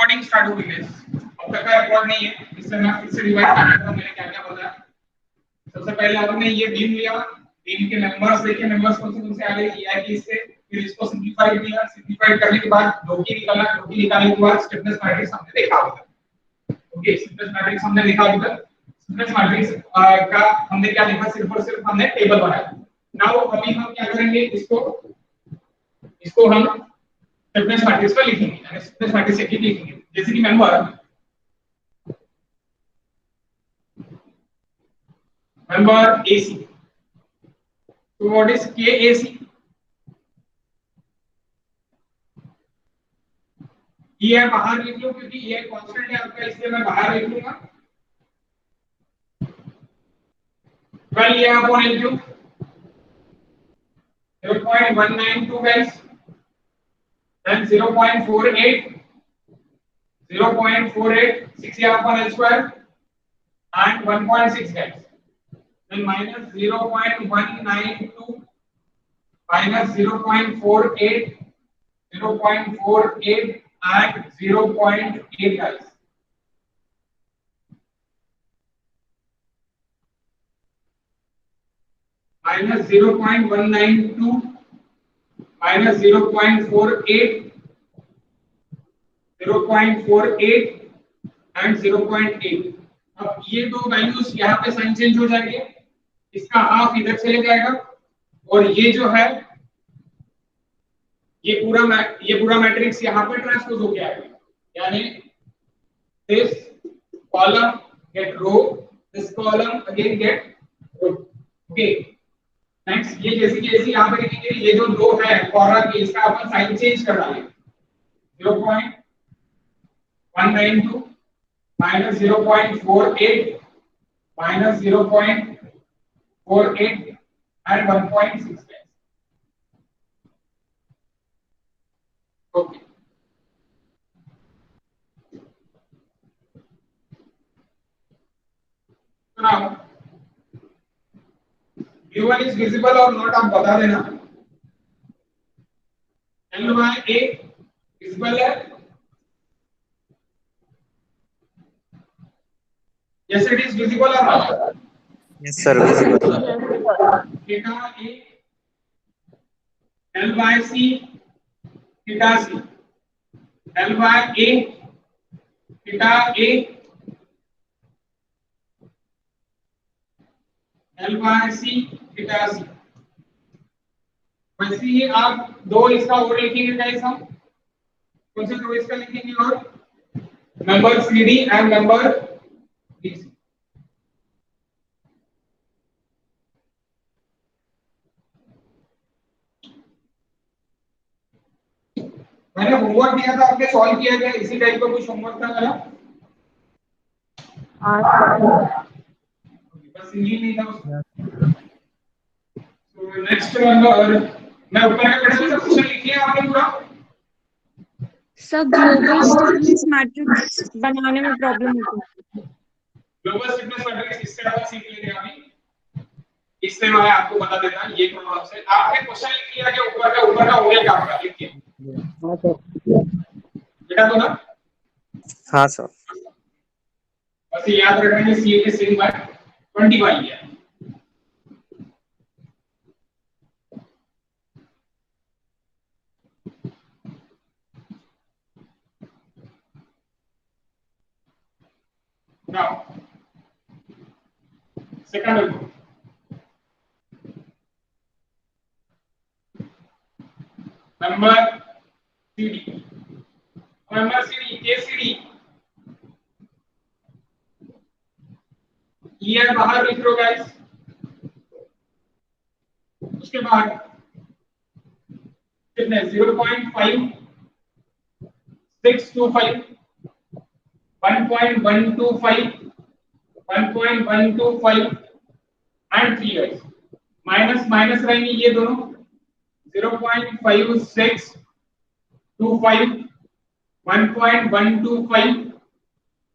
Recording start हो गई है। अब तक का रिकॉर्ड नहीं है, इससे मैं फिर से रिवाइज कर देता हूं मैंने क्या क्या बताया। सबसे पहले आपने ये बीम लिया, बीम के नंबर्स देखे, नंबर्स कौन से आ गए ई की इससे, फिर इसको सिंपलीफाई किया, सिंपलीफाई करने के बाद ढोकी निकाला, ढोकी निकालने के बाद स्टिफनेस मैट्रिक्स हमने देखा होगा। ओके, स्टिफनेस मैट्रिक्स हमने देखा होगा। स्टिफनेस मैट्रिक्स का हमने क्या लिखा, सिर्फ और सिर्फ हमने टेबल बनाया। नाउ अभी हम क्या करेंगे, इसको हम स्टिफनेस मैट्रिक्स पर लिखेंगे, यानी स्टिफनेस मैट्रिक्स एक ही लिखेंगे। जैसे कि member AC, so what is KAC? ये बाहर लिख लो क्योंकि ये कांस्टेंट है आपका, इसलिए मैं बाहर लिख लूंगा 12 ये upon L cube 0.192 guys, then 0.48 6 ये upon L square and 1.6 guys, then minus 0.192 minus 0.48 and 0.8 guys. Minus 0.192 minus 0.48 and 0.8. अब ये दो वैल्यूज यहाँ पे साइन चेंज हो जाएंगे, इसका हाफ इधर चले जाएगा और ये जो है ये पूरा मैट्रिक्स यहाँ पे ट्रांसपोज हो गया है, यानी this column get row, this column again get row. Okay, next ये जैसी यहाँ पे लिखेंगे, ये जो रो है कॉलम की, इसका अपन साइन चेंज कर डालेंगे 0.192 minus 0.48 minus 0.48 and 1.6. Okay. So now U1 is visible or not आप बता देना। L1A visible है, yes it is visible or not? Yes sir, visible. Theta A, L/C, theta C, L/A, theta A, L/C, theta C। वैसे ही आप दो इसका और लिखेंगे गाइस, हम कौन से दो इसका लिखेंगे, और number CD and number DC। मैंने होमवर्क दिया था, आपने सॉल्व किया क्या? इसी टाइप का कुछ होमवर्क था मेरा? बस ये नहीं था उसमें। तो नेक्स्ट नंबर मैं ऊपर का क्वेश्चन सब क्वेश्चन लिखिए आपने पूरा। सर ग्लोबल स्टिफनेस मैट्रिक्स बनाने में प्रॉब्लम होती है। ग्लोबल स्टिफनेस मैट्रिक्स इससे आप सीख लेंगे अभी, इससे मैं आपको बता देता हूं। ये थोड़ा से आपने क्वेश्चन लिख लिया कि ऊपर का हो गया क्या आपका, लिखिए। हाँ सर। बेटा तो ना? हाँ सर। बस याद रखना है सी के सेम बाय 20 है। Now, second one. Number CD. Number CD, KCD. ये बाहर लिख लो गाइस। उसके बाद कितने 0.5 625 1.125 1.125 एंड 3 गाइस। माइनस माइनस रहेंगे ये दोनों 0.5625 1.125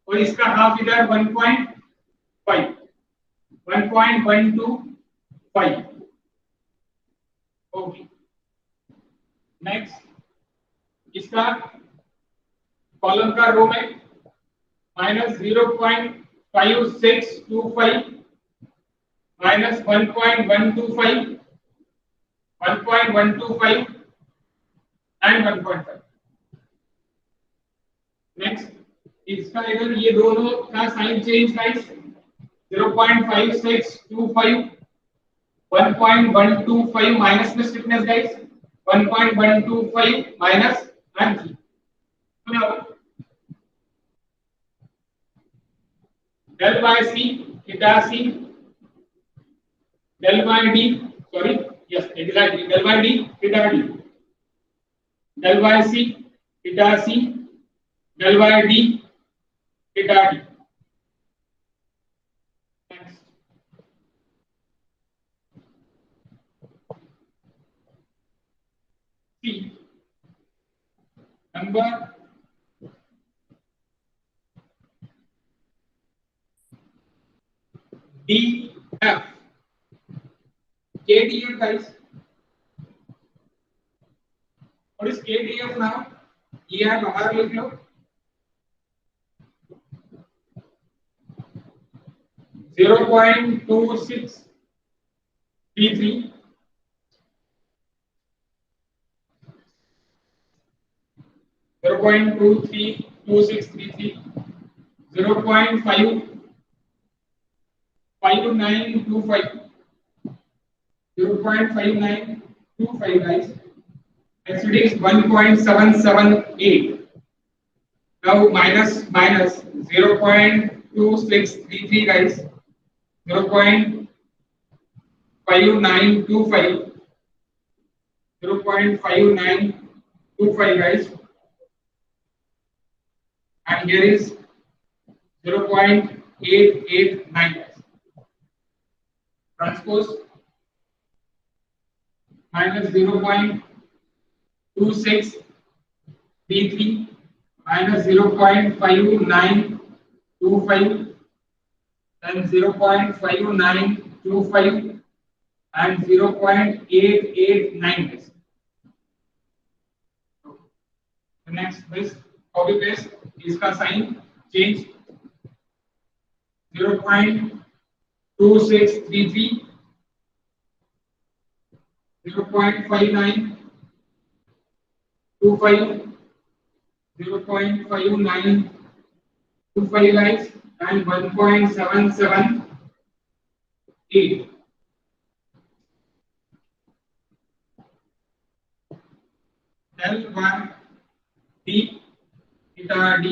और इसका हाफ इधर 1.125। ओके, नेक्स्ट इसका कॉलम का रो में -0.5625 -1.125 1.125 एंड 1.5। नेक्स्ट इसका इधर ये दोनों का साइन चेंज गाइस 0.5625 1.125 माइनस में stiffness guys 1.125 minus and del by c theta c del by d sorry yes exactly del by d theta d del by c theta c del by d theta d next c number df kdf guys what is kdf now ये आप बाहर लिख लो 0.2633 0.232633 0.5925 0.5925 guys. Next it is 1.778. Now minus 0.2633 guys. 0.5925 0.5925 guys. And here is 0.889 guys. Transpose minus 0.2633 minus 0.5925 then 0.5925 and 0.889 guys. The next is copy paste इसका sign change 0.2633 0.5925 0.5925 guys and 1.778 del by d theta d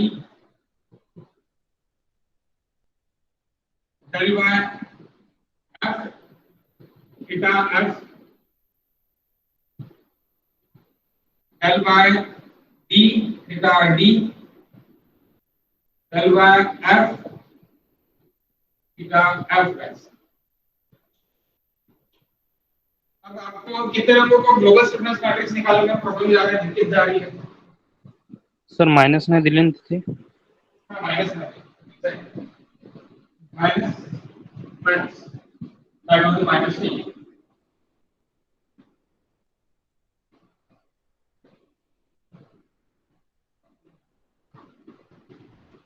del by f theta f del by d theta d del by f theta f guys. अब आपको कितने लोगों को global stiffness matrix निकालने में problem जा रहा है दिक्कत जा रही है सर माइनस में दिले थे माइनस में minus minus that was minus नहीं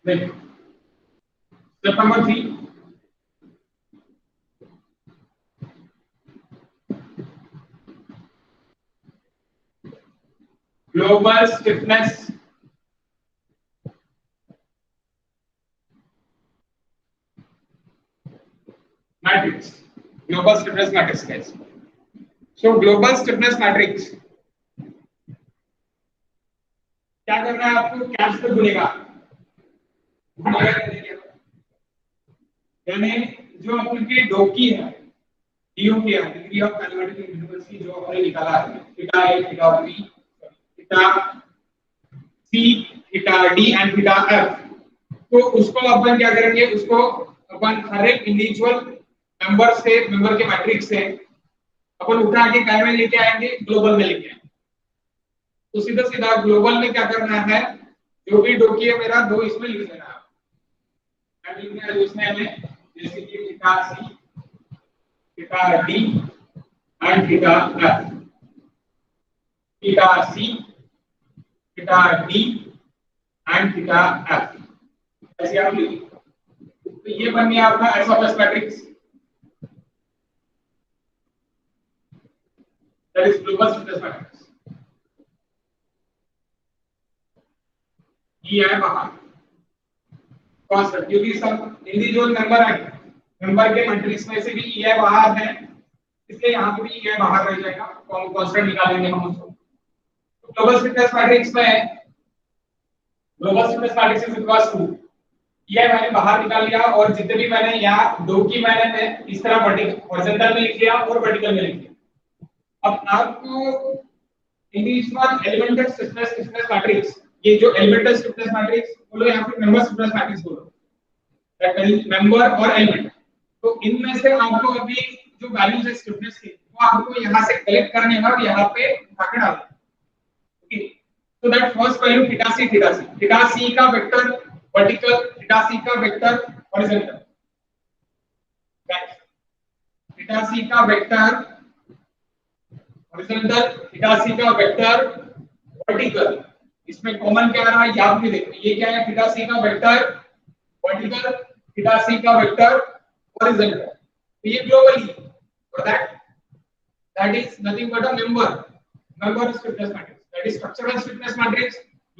देखो step number 3 global stiffness matrix global stiffness matrix guys so global stiffness matrix क्या करना है आपको कैप्स पे गुनेगा यानी जो आपकी डोकी है डीओपी है डिग्री ऑफ कैलमेटिक यूनिवर्सिटी जो हमने निकाला है theta A theta B theta C theta D and theta F तो उसको अपन क्या करेंगे उसको अपन हर एक इंडिविजुअल मेंबर के मैट्रिक्स से अपन उठा के क्या में लेके आएंगे ग्लोबल में लेके आएंगे तो सीधा सीधा ग्लोबल में क्या करना है जो भी डोकी है मेरा दो इसमें लिख देना है लिखना है उसमें हमें जैसे कि theta C theta D and theta F theta C theta D and theta F ऐसे आप लिखिए। तो ये बन गया आपका S of S matrix, that is global stiffness matrix. ये है बाहर कांस्टेंट, क्योंकि सब इनकी जो नंबर है नंबर के मैट्रिक्स में से भी ये बाहर है, इसलिए यहाँ पे भी ये बाहर रह जाएगा, कांस्टेंट निकालेंगे हम उसको। तो ग्लोबल स्टिफनेस मैट्रिक्स में global stiffness matrix is equals to, ये मैंने बाहर निकाल लिया और जितने भी मैंने यहाँ दो की मैंने इस तरह वर्टिकल हॉरिजॉन्टल में लिख लिया और वर्टिकल में लिख लिया। अब आपको इंडिविजुअल एलिमेंटल स्टिफनेस मैट्रिक्स, ये जो एलिमेंटल स्टिफनेस मैट्रिक्स बोलो या फिर मेंबर स्टिफनेस मैट्रिक्स बोलो, मेंबर और एलिमेंट, तो इनमें से आपको अभी जो वैल्यूज है स्टिफनेस की वो आपको यहाँ से कलेक्ट करने हैं और यहाँ पे उठा के डालना है। Okay, so that first value theta c का वेक्टर वर्टिकल, theta c का वेक्टर हॉरिजॉन्टल, theta c का वेक्टर हॉरिजॉन्टल, theta c का वेक्टर वर्टिकल। इसमें कॉमन क्या रहा है याद भी देखो, ये क्या है theta c का वेक्टर वर्टिकल, theta c का वेक्टर हॉरिजॉन्टल। तो ये ग्लोबली, और that is nothing but a member stiffness matrix, that is structural stiffness matrix।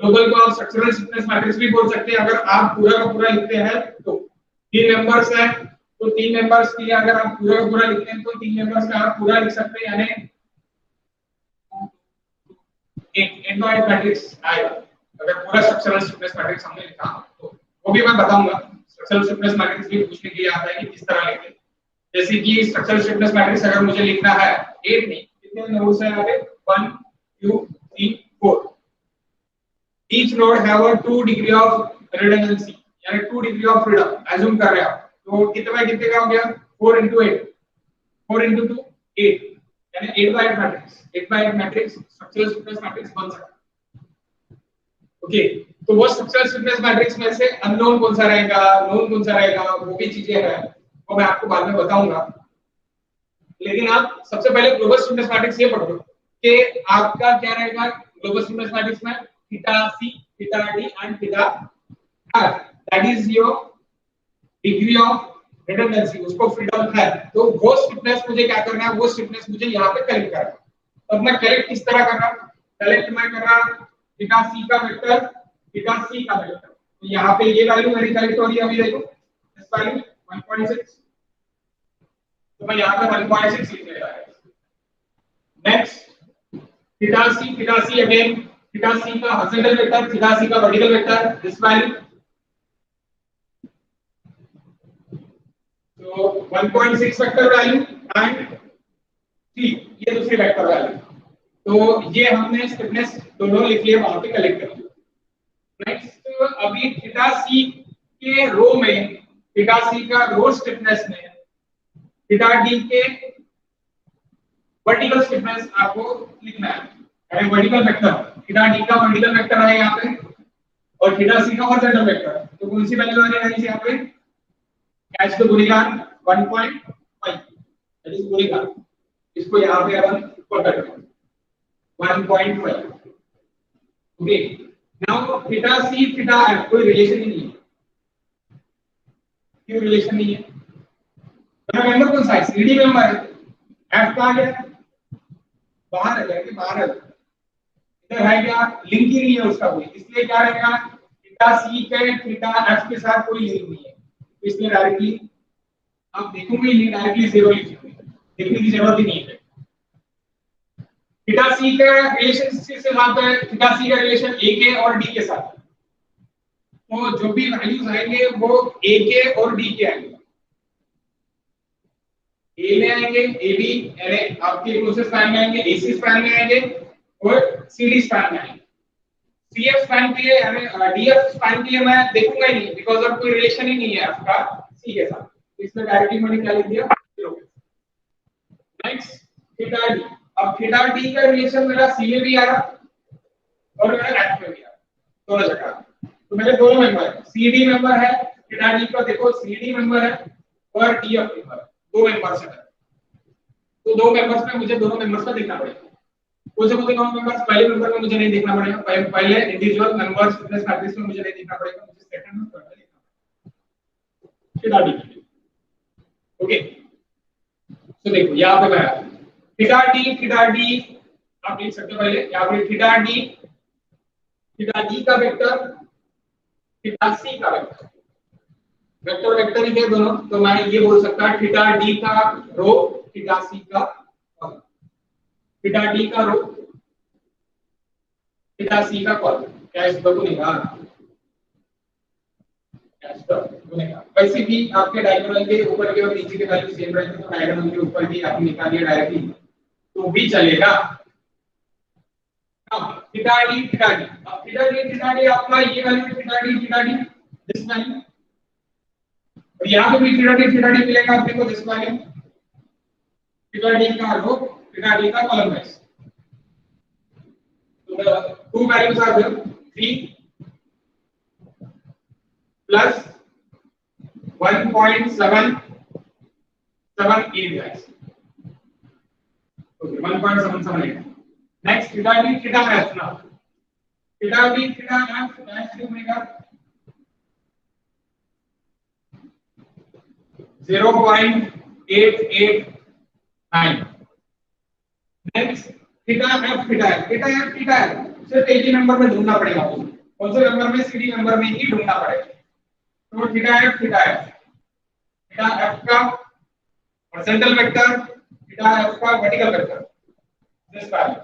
Global को आप स्ट्रक्चरल स्टिफनेस मैट्रिक्स भी बोल सकते हैं अगर आप पूरा का पूरा लिखते हैं तो। तीन मेंबर्स हैं तो तीन मेंबर्स के लिए अगर आप पूरा का पूरा लिखते हैं तो तीन मेंबर्स का आप पूरा लिख सकते हैं, यानी एक बार मैट्रिक्स आएगा अगर पूरा स्ट्रक्चरल स्टिफनेस मैट्रिक्स हमने लिखा तो। वो भी मैं बताऊंगा, स्ट्रक्चरल स्टिफनेस मैट्रिक्स भी पूछने के लिए आता है कि किस तरह लिखें। जैसे कि स्ट्रक्चरल स्टिफनेस मैट्रिक्स अगर मुझे लिखना है 8 नहीं, कितने नोड्स हैं यहाँ पे 1 2 3 4, each node have a 2 degree of redundancy, यानी 2 degree of freedom assume कर रहे हैं आप, तो कितने बाय कितने का हो गया 4 into 8, 4 into 2 8, यानी 8 by 8 matrix, 8 by 8 matrix structural stiffness matrix बन सकता है। ओके, तो वो स्ट्रक्चरल स्टिफनेस मैट्रिक्स में से अननोन कौन सा रहेगा, नोन कौन सा रहेगा, वो भी चीजें हैं वो मैं आपको बाद में बताऊंगा। लेकिन आप सबसे पहले ग्लोबल स्टिफनेस मैट्रिक्स ये पढ़ो कि आपका क्या रहेगा ग्लोबल स्टिफनेस मैट्रिक्स में theta c, theta d and theta f, that is your degree of redundancy, उसको फ्रीडम है। तो वो स्टिफनेस मुझे क्या करना है, वो स्टिफनेस मुझे यहाँ पे कलेक्ट करना है। अब मैं कलेक्ट किस तरह कर रहा हूँ, कलेक्ट मैं कर रहा हूँ theta c का वेक्टर, theta c का वेक्टर, तो यहाँ पे ये वैल्यू मेरी कलेक्ट हो रही है, अभी देखो इस वैल्यू 1.6, तो मैं यहाँ पे 1.6 लिख ले रहा है। Next theta c again, theta c का हॉरिजॉन्टल वेक्टर, theta c का वर्टिकल वेक्टर, दिस वैल्यू, तो 1.6 वेक्टर वैल्यू एंड 3 ये दूसरी वेक्टर वैल्यू, तो ये हमने स्टिफनेस दोनों लिख लिए वहां पे कलेक्ट कर लिया। नेक्स्ट अभी थीटा सी के रो में, थीटा सी का रो स्टिफनेस में थीटा डी के वर्टिकल स्टिफनेस आपको लिखना है, अरे वर्टिकल वेक्टर थीटा डी का वर्टिकल वेक्टर है यहाँ पे और थीटा सी का हॉरिजॉन्टल वेक्टर, तो कौन सी वैल्यू आ रही है यहाँ पे, कैच द गुणिकार 1.5, दैट इज गुणिकार, इसको यहाँ पे अपन ऊपर कर देंगे 1.5। Okay, now theta C theta F कोई रिलेशन ही नहीं है, क्यों रिलेशन नहीं है, मेंबर कौन सा है, सीडी मेंबर है, एफ कहां गया, बाहर है, कि बाहर है, इधर है क्या, लिंक ही नहीं है उसका कोई, इसलिए क्या रहेगा थीटा सी के थीटा एफ के साथ कोई लिंक नहीं है, तो इसलिए डायरेक्टली आप देखोगे ये डायरेक्टली 0 लिखेंगे, देखने की जरूरत ही नहीं है। थीटा सी का रिलेशन किसके साथ है, थीटा सी का रिलेशन ए के और डी के साथ, तो जो भी वैल्यूज आएंगे वो ए के और डी के आएंगे, ए में आएंगे एबी यानी आपके क्लोजेस्ट स्पैन में आएंगे, एसी स्पैन में आएंगे और सीडी स्पैन में आएंगे। सीएफ स्पैन के लिए यानी डीएफ स्पैन के लिए मैं देखूंगा ही नहीं, बिकॉज़ अब कोई रिलेशन ही नहीं है आपका सी के साथ, तो इसमें डायरेक्टली मैंने क्या लिख दिया 0। नेक्स्ट थीटा डी, अब थीटा डी का रिलेशन मेरा सी में भी आ रहा और मेरा एफ में भी आ रहा, दोनों जगह, तो मेरे दोनों मेंबर है, सीडी मेंबर है थीटा डी का, देखो सीडी मेंबर है और डीएफ मेंबर है, दो मेंबर्स हैं, तो दो मेंबर्स में मुझे दोनों मेंबर्स का देखना पड़ेगा। कौन से कॉमन मेंबर्स? पहले मेंबर में मुझे नहीं देखना पड़ेगा, पहले इंडिविजुअल मेंबर्स फिटनेस मैट्रिक्स में मुझे नहीं देखना पड़ेगा, मुझे सेकंड में पहले देखना पड़ेगा। Theta D, okay. तो देखो यहाँ पे मैं थीटा डी आप लिख सकते हो पहले यहाँ पे थीटा डी का वेक्टर, थीटा सी का वेक्टर, वेक्टर वेक्टर ही है दोनों, तो मैं ये बोल सकता है थीटा डी का रो, थीटा सी का कॉलम, थीटा डी का रो, थीटा सी का कॉलम। क्या इसको बनेगा? क्या इसको बनेगा? वैसे भी आपके डायगोनल के ऊपर के और नीचे के वैल्यू सेम रहते हैं, तो डायगोनल के ऊपर भी आप निकालिए डायरेक्टली तो भी चलेगा। अब थीटा डी आपका ये value theta D this value, और यहाँ पे भी थीटा डी मिलेगा आपको को दिस वैल्यू, थीटा डी का रो, थीटा डी का कॉलम वाइज। तो the two values are there 3 plus 1.778 guys. Okay, 1.778. Next theta f now. Theta f dash omega 0.889. Next theta f सिर्फ एक ही नंबर में ढूंढना पड़ेगा आपको, कौन से नंबर में? सीडी नंबर में ही ढूंढना पड़ेगा। तो थीटा f का हॉरिजॉन्टल वेक्टर, थीटा f का वर्टिकल वेक्टर, दिस वैल्यू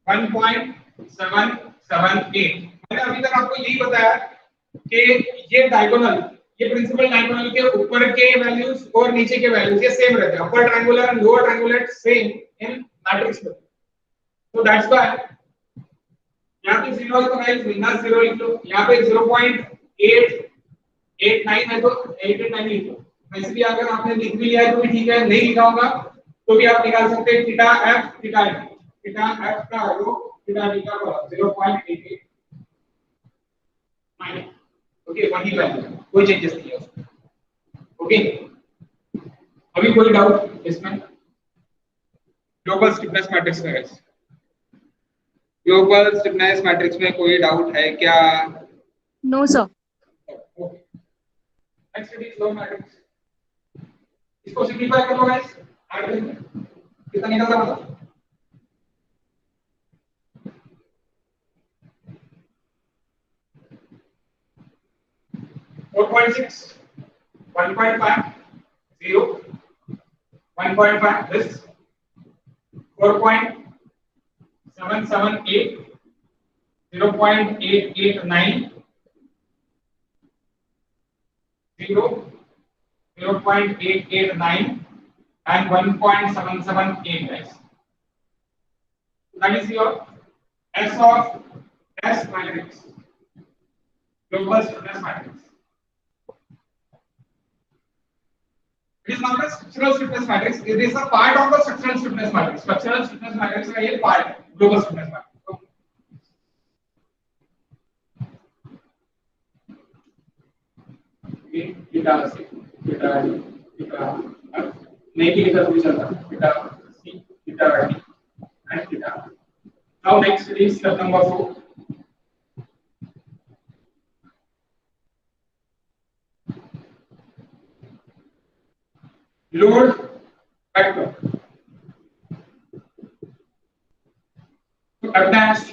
1.778। मैंने अभी तक आपको यही बताया कि ये डायगोनल, ये प्रिंसिपल डायगोनल के ऊपर के वैल्यूज और नीचे के वैल्यूज ये सेम रहते हैं, upper triangular and lower triangular same in matrix में। तो दैट्स व्हाई यहां पे 0 है तो गाइस माइनस 0 लिख लो, यहां पे 0.889 है तो 889 लिख लो। वैसे भी अगर आपने लिख भी लिया है तो भी ठीक है, नहीं लिखा होगा तो भी आप निकाल सकते हैं थीटा f का रो, थीटा डी का कॉलम 0.88 ओके, वही वैल्यू, कोई चेंजेस नहीं है उसमें। ओके, अभी कोई डाउट इसमें? ग्लोबल स्टिफनेस मैट्रिक्स में गाइस, ग्लोबल स्टिफनेस मैट्रिक्स में कोई डाउट है क्या? No sir. Okay, next is flow matrix. इसको सिंपलीफाई कर लो गाइस, आगे कितना निकलता है? 4.6 1.5 0 1.5 this 4.778 0.889 0 0.889 and 1.778 guys. That is your S of S matrix, global stiffness matrix. It is not a structural stiffness matrix. It is a part of the structural stiffness matrix. Structural stiffness matrix का ये part है, global stiffness matrix. Okay, theta C, theta D, theta F. नहीं भी लिखा तो भी चलता है. Theta C, theta D, and theta. Now next is step number 4. Load factor. So F dash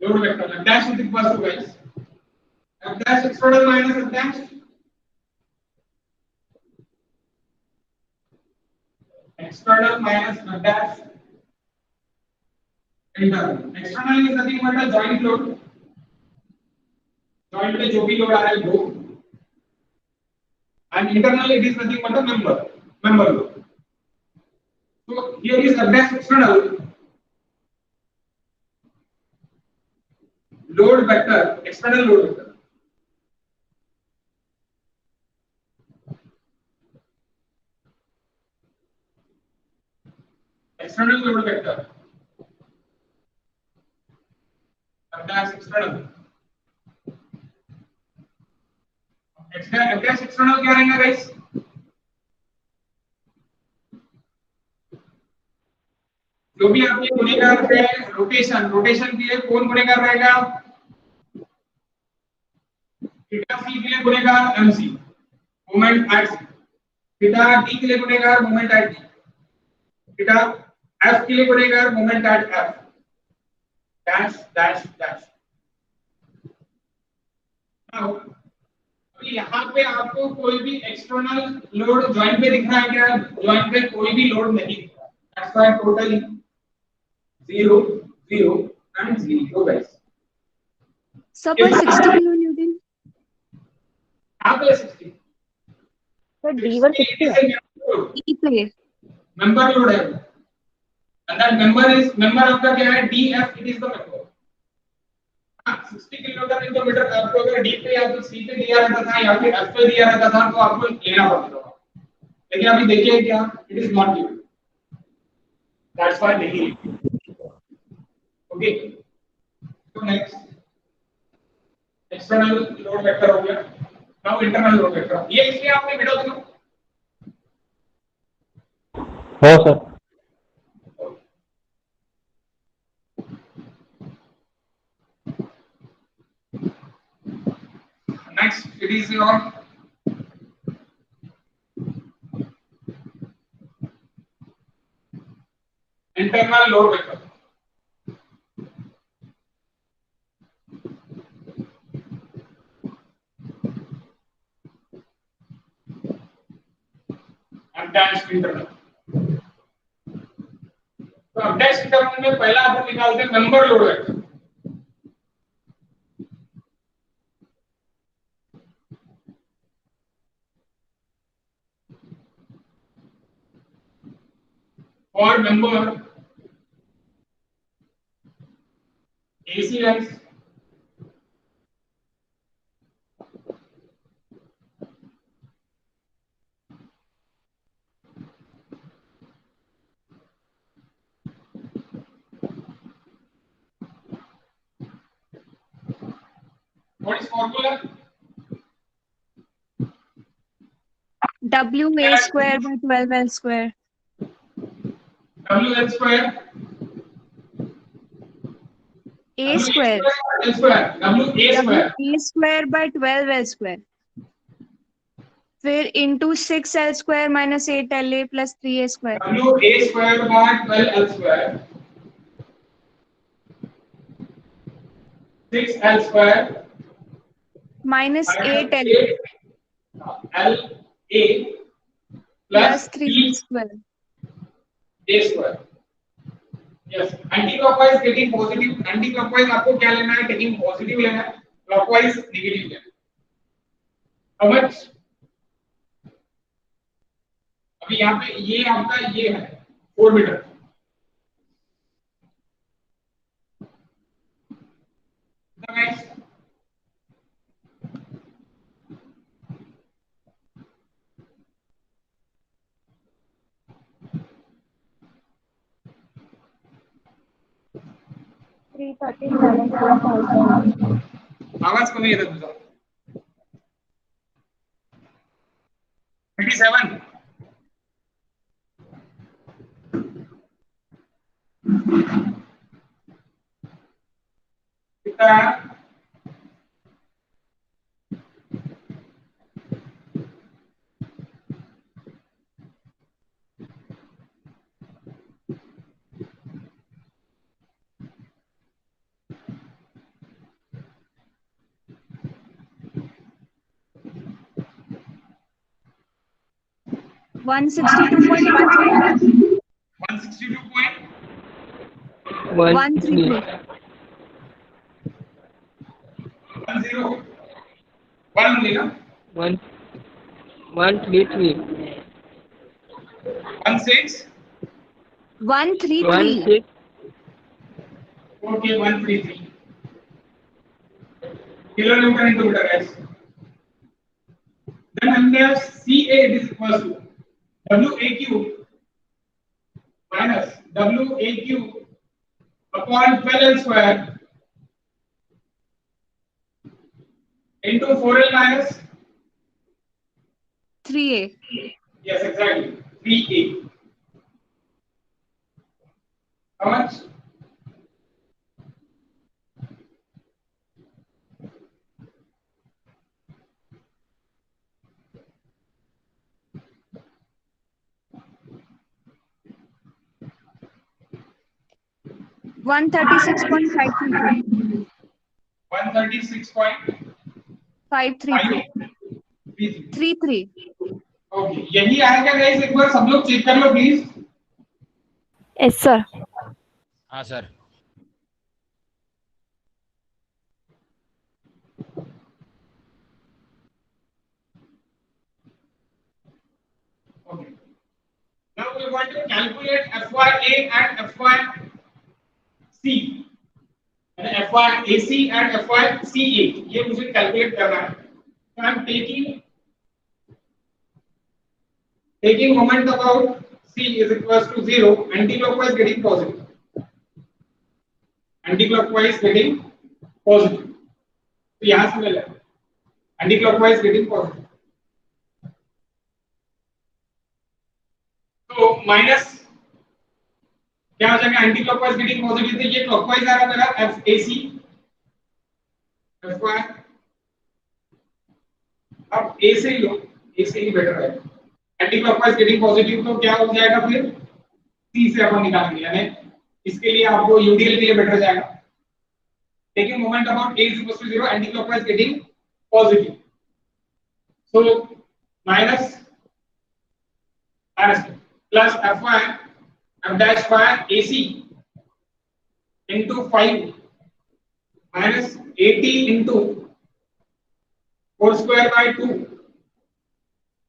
load vector. F dash is equal to guys. F dash external minus F dash. External minus F dash. Internal. External is nothing but a joint load. Joint में जो भी load आ रहा है वो. And internally it is nothing but a member load. So here is F dash external load vector, external load vector. External load vector. F dash external. F dash external क्या रहेगा guys? जो भी आपके गुणेगार है rotation के लिए कौन गुणेगार रहेगा? थीटा सी के लिए गुणेगार MC moment at C, theta D के लिए गुणेगार moment at D, theta F के लिए गुणेगार moment at F, dash dash dash. Now अभी यहाँ पे आपको कोई भी एक्सटर्नल लोड जॉइंट पे दिख रहा है क्या? जॉइंट पे कोई भी लोड नहीं दिख रहा, that's why totally 0 0 and 0 guys. Suppose 60 kilonewton. आप ले 60 So D1 60 है. E plate. मेंबर लोड है, and that member आपका क्या है? DF, it is the member। 60 kilometre in metre आपको अगर डी पे या तो सी पे दिया रहता था या फिर एफ पे दिया रहता था तो आपको लेना पड़ता था, लेकिन अभी देखिए क्या, it is not given, that's why नहीं। ओके, तो नेक्स्ट एक्सटर्नल लोड वेक्टर हो गया, नाउ इंटरनल लोड वेक्टर। ये इसलिए आपने वीडियो देखो। हो sir. Next, it is your internal load vector। Attached internal। तो attached internal में पहला अपन निकालते हैं मेंबर लोड वेक्टर। और member AC length what is formula? WA square by 12L square. WL square A square. L square WA square A square by 12L square. फिर into 6L square minus 8LA plus 3A square. WA square by 12L square 6L square Minus 8LA LA plus 3A square. A square। Yes, anti-clockwise taking positive, anti-clockwise आपको क्या लेना है? taking positive लेना है, clockwise negative लेना है। How much? अभी यहाँ पे ये आपका ये है 4 मीटर। Guys, आवाज कमी येत तुझा। 37 कितना? 162.133. 162.133 1 लेना 133 16 133. okay 133 kilonewton into meter guys। then under CA it is equals to WAQ minus WAQ upon 12L square into 4L minus 3A. yes exactly 3A। समझ? One 136.533. 533. 136.533. 33. ओके, यही आएगा गाइस, एक बार सब लोग चेक कर लो प्लीज। Yes, sir. हाँ sir. Okay. Now we want to calculate FYA and FYC. FYAC and FYCA. ये मुझे कैलकुलेट करना है। So I am taking moment about C is equals to 0, anti-clockwise getting positive. Anti-clockwise getting positive. तो यहाँ से मिला anti-clockwise getting positive. तो minus क्या हो जाएगा, एंटी क्लॉकवाइज गेटिंग पॉजिटिव, तो ये क्लॉकवाइज आ रहा मेरा FAC FY। अब A से ही लो, A से ही बेटर है। एंटी क्लॉकवाइज गेटिंग पॉजिटिव तो क्या हो जाएगा, फिर C से अपन निकालेंगे, यानी इसके लिए आपको UDL के लिए बेटर जाएगा। Taking moment about A is equals to 0, anti clockwise getting positive, so minus plus FY F dash by AC into 5 minus 80 into 4 square by 2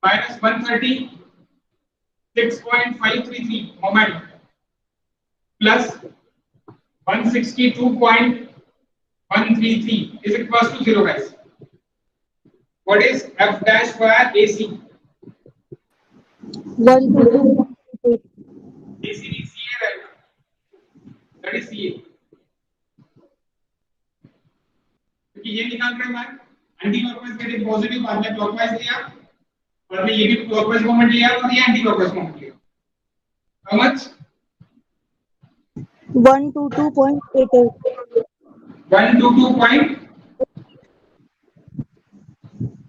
minus 136.533 moment plus 162.133 is equals to 0 guys. What is F dash by AC? 122. AC is CA, right? That is CA. क्योंकि ये निकाल रहे हैं, anti clockwise getting positive, बाद में clockwise लिया, और में ये भी क्लॉकवाइज मोमेंट लिया और ये एंटी क्लॉकवाइज मोमेंट लिया। How much? 122.88. 122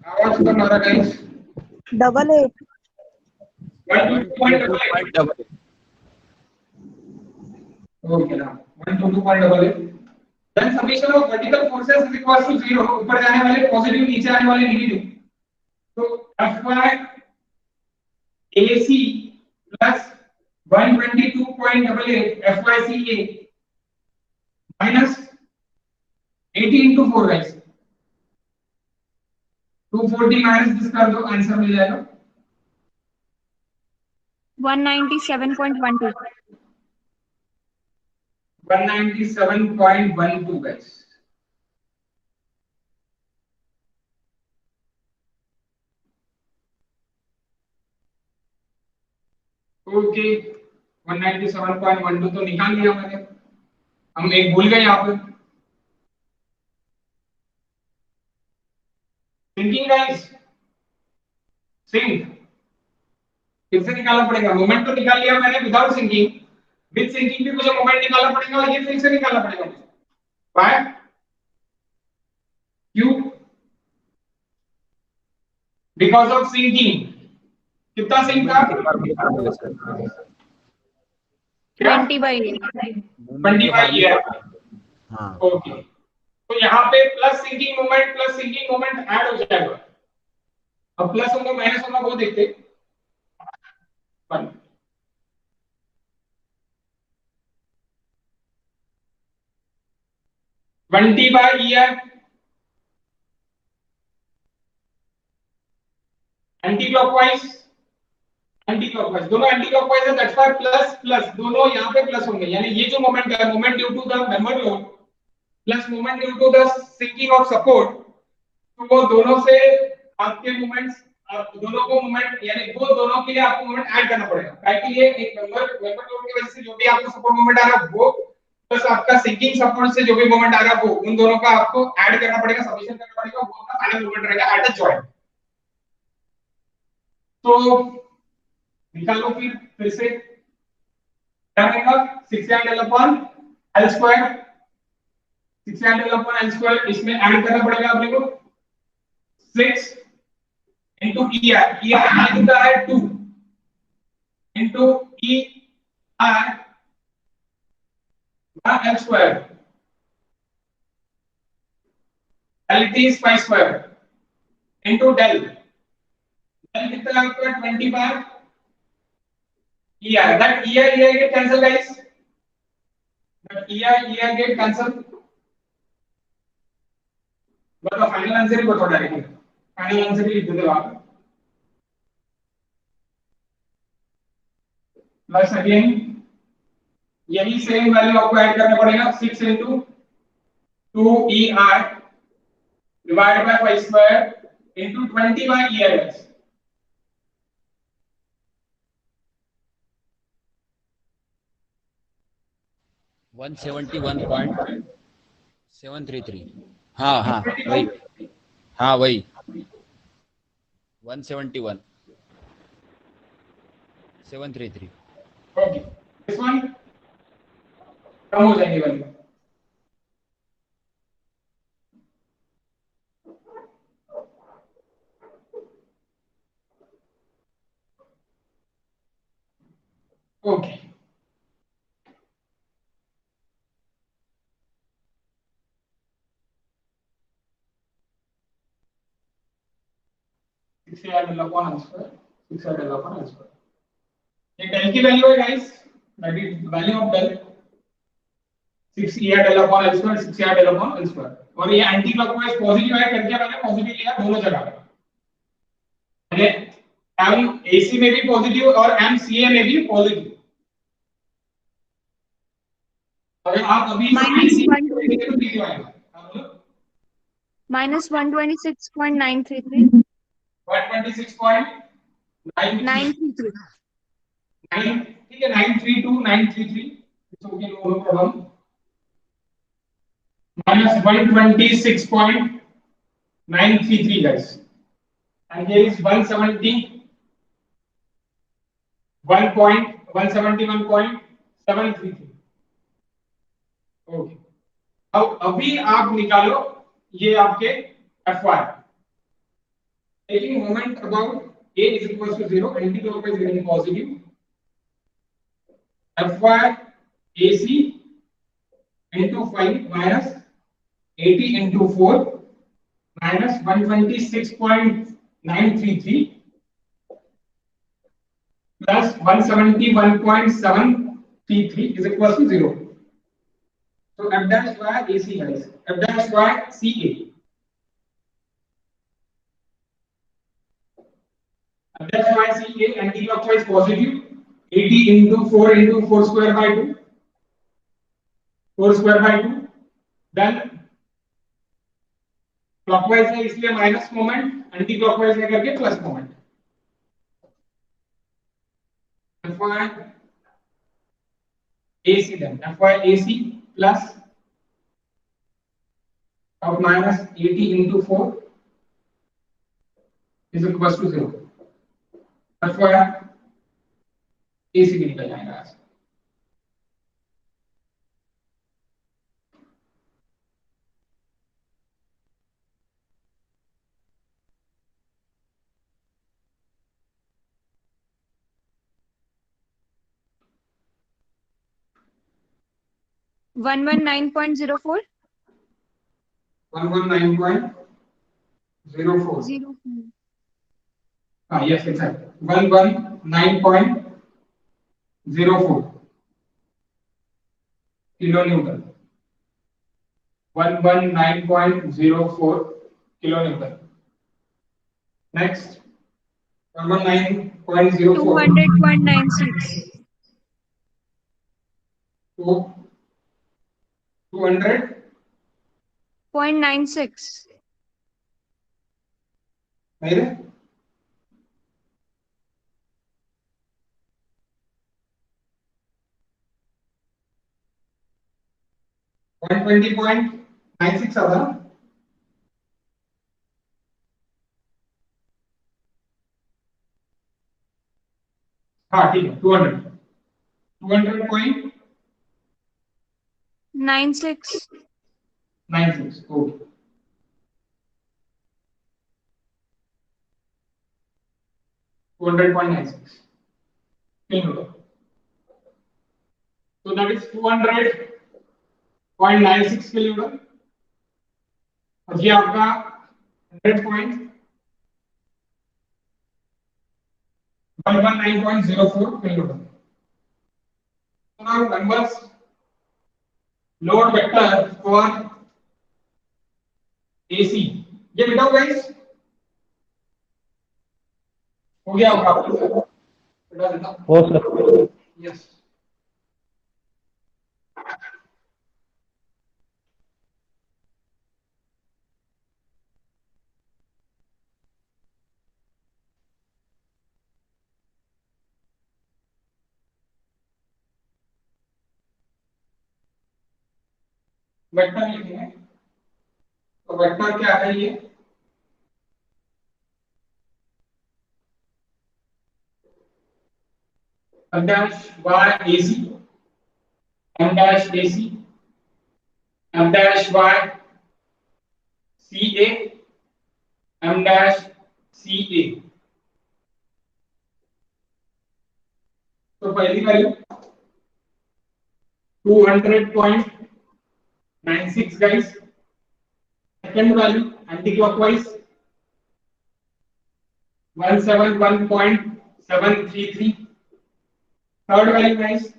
आवाज तो मारा गाइस, 88. 122.88। ओके ना, 122.88। then summation of vertical forces is equal to 0, ऊपर जाने वाले पॉजिटिव, नीचे आने वाले नेगेटिव, तो FY AC plus 122.88 FYCA minus 80 into 4 guys, 240 minus this कर दो, आंसर मिल जाएगा 197.12. 197.12 guys। ओके, 197.12 तो निकाल लिया मैंने। हम एक भूल गए यहाँ पे, सिंकिंग गाइस, सिंक फिर से निकालना पड़ेगा। मोमेंट तो निकाल लिया मैंने विदाउट सिंकिंग, विद सिंकिंग भी मुझे मोमेंट निकालना पड़ेगा, और ये फिर से निकालना पड़ेगा मुझे। बाय क्यों? Because of sinking. कितना सिंक था? 20/8। हाँ ओके, तो यहाँ पे प्लस सिंकिंग मोमेंट ऐड हो जाएगा। अब प्लस होगा माइनस होगा वो देखते। 20/ER एंटी क्लॉकवाइज दोनों एंटी क्लॉकवाइज है, दैट्स व्हाई प्लस प्लस दोनों यहाँ पे प्लस होंगे, यानी ये जो मोमेंट है, moment due to the member load plus moment due to the sinking of support, तो वो दोनों से आपके मोमेंट्स, दोनों को मोमेंट, यानी वो दोनों के लिए आपको मोमेंट ऐड करना पड़ेगा। काहे के लिए? एक मेंबर लोड की वजह से जो भी आपको सपोर्ट मोमेंट आ रहा है वो, प्लस आपका सिंकिंग सपोर्ट से जो भी मोमेंट आ रहा है वो, उन दोनों का आपको ऐड करना पड़ेगा, समेशन करना पड़ेगा, वो आपका फाइनल मोमेंट रहेगा एट अ जॉइंट। तो निकालो फिर से क्या रहेगा 600 upon L square, 600 upon L square, इसमें ऐड करना पड़ेगा अपने को 6 into E R, E R कितना है 2 into E R L square, L T pi square into del, del कितना है आपका 20 बार E R, that E R get cancel guys, that E R get cancel, बताओ फाइनल आंसर ही बताओ directly, final answer ही लिख दो आप, प्लस अगेन यही सेम वैल्यू आपको ऐड करना पड़ेगा 6 into 2 E R divided by pi square into 20 by E R X, one 171.733। हाँ हाँ वही, हाँ वही 171.733। ओके दिस वन कम हो जाएगी वैल्यू, ओके इससे ऐड लगा ना स्क्वायर, 6 ऐड लगा ना स्क्वायर, ये डेल की वैल्यू है guys, that is value of del 6 E R del upon L square, 6 E R del upon L square, और ये एंटी क्लॉकवाइज पॉजिटिव ऐड करके मैंने पॉजिटिव लिया दोनों जगह पे, मैंने एम एसी में भी पॉजिटिव और एम सीए में भी पॉजिटिव, अगर आप अभी minus 126.933 933 ठीक है 932 933, it's okay no problem, minus 126.933 guys, and here is 171.733, okay. अब अभी आप निकालो ये आपके Fy, taking moment about A is equals to 0, anti-clockwise getting positive, Fy AC into 5 minus 80 into 4 minus 126.933 plus 171.733 is equals to 0. So F dash y AC guys, F dash y CA. F dash y CA anti-clockwise positive 80 into 4 square by 2, 4 square by 2, then clockwise है इसलिए minus moment, anti clockwise है करके plus moment, Fy AC then Fy AC plus of minus 80 into 4 is equals to 0. Fy AC भी निकल जाएगा, 119.04 119.04, हाँ yes exactly 119.04 kilo Newton, 119.04 kilo Newton, next 119.04 200.96 200.96 मेरे 120.96 आता ना, हाँ ठीक है 200, 200.96. 96. Okay. kilonewton. So that is 200.96 kilonewton. और ये आपका 100.119.04 kilonewton. So now numbers load vector for AC. ये बताओ guys. हो गया होगा आपको? बता देता हूँ. हो सर. Yes. वेक्टर लिखेंगे. तो वेक्टर क्या है ये? M dash y AC, M dash AC, M dash y CA, M dash CA. तो पहली value 200.96 guys. Second value anti-clockwise 171.733. Third value guys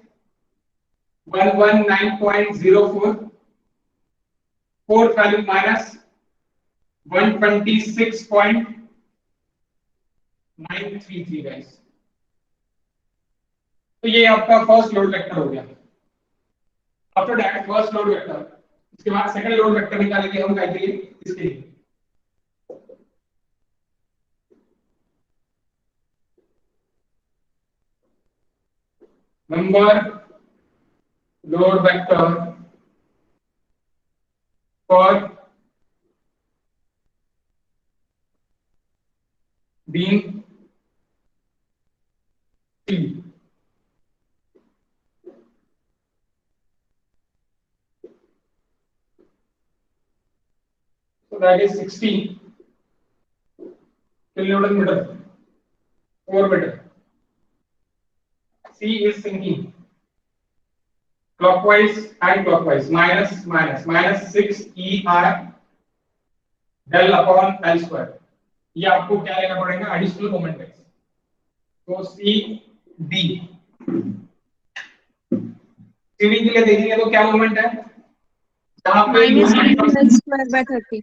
119.04. Fourth value minus 126.933 guys. तो ये आपका फर्स्ट लोड वेक्टर हो गया. After that first load vector, इसके बाद second load vector निकालेंगे हम क्या लिए इसके लिए. Number load vector for beam C. So that is 16 kilonewton meter, 4 meter. C is sinking clockwise and clockwise, minus 6 ER del upon L square. ये आपको क्या लेना पड़ेगा? एडिशनल मोमेंट है. तो CD के लिए देखेंगे तो क्या मोमेंट है? जहां पे -3 square by 30.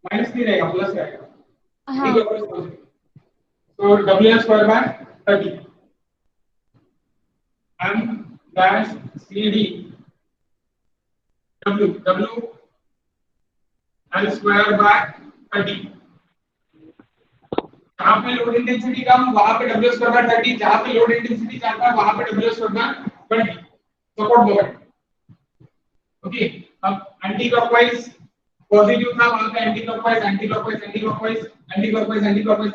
माइनस नहीं रहेगा, प्लस रहेगा. हाँ. तो WL square by 30. M dash CD W L square by 30. जहां पे लोड इंटेंसिटी कम वहां पे W square by 30, जहां पे लोड इंटेंसिटी ज्यादा वहां पे W square by 20. Support moment. Okay. अब एंटी क्लॉकवाइज पॉजिटिव था, वहां पे एंटी क्लॉकवाइज था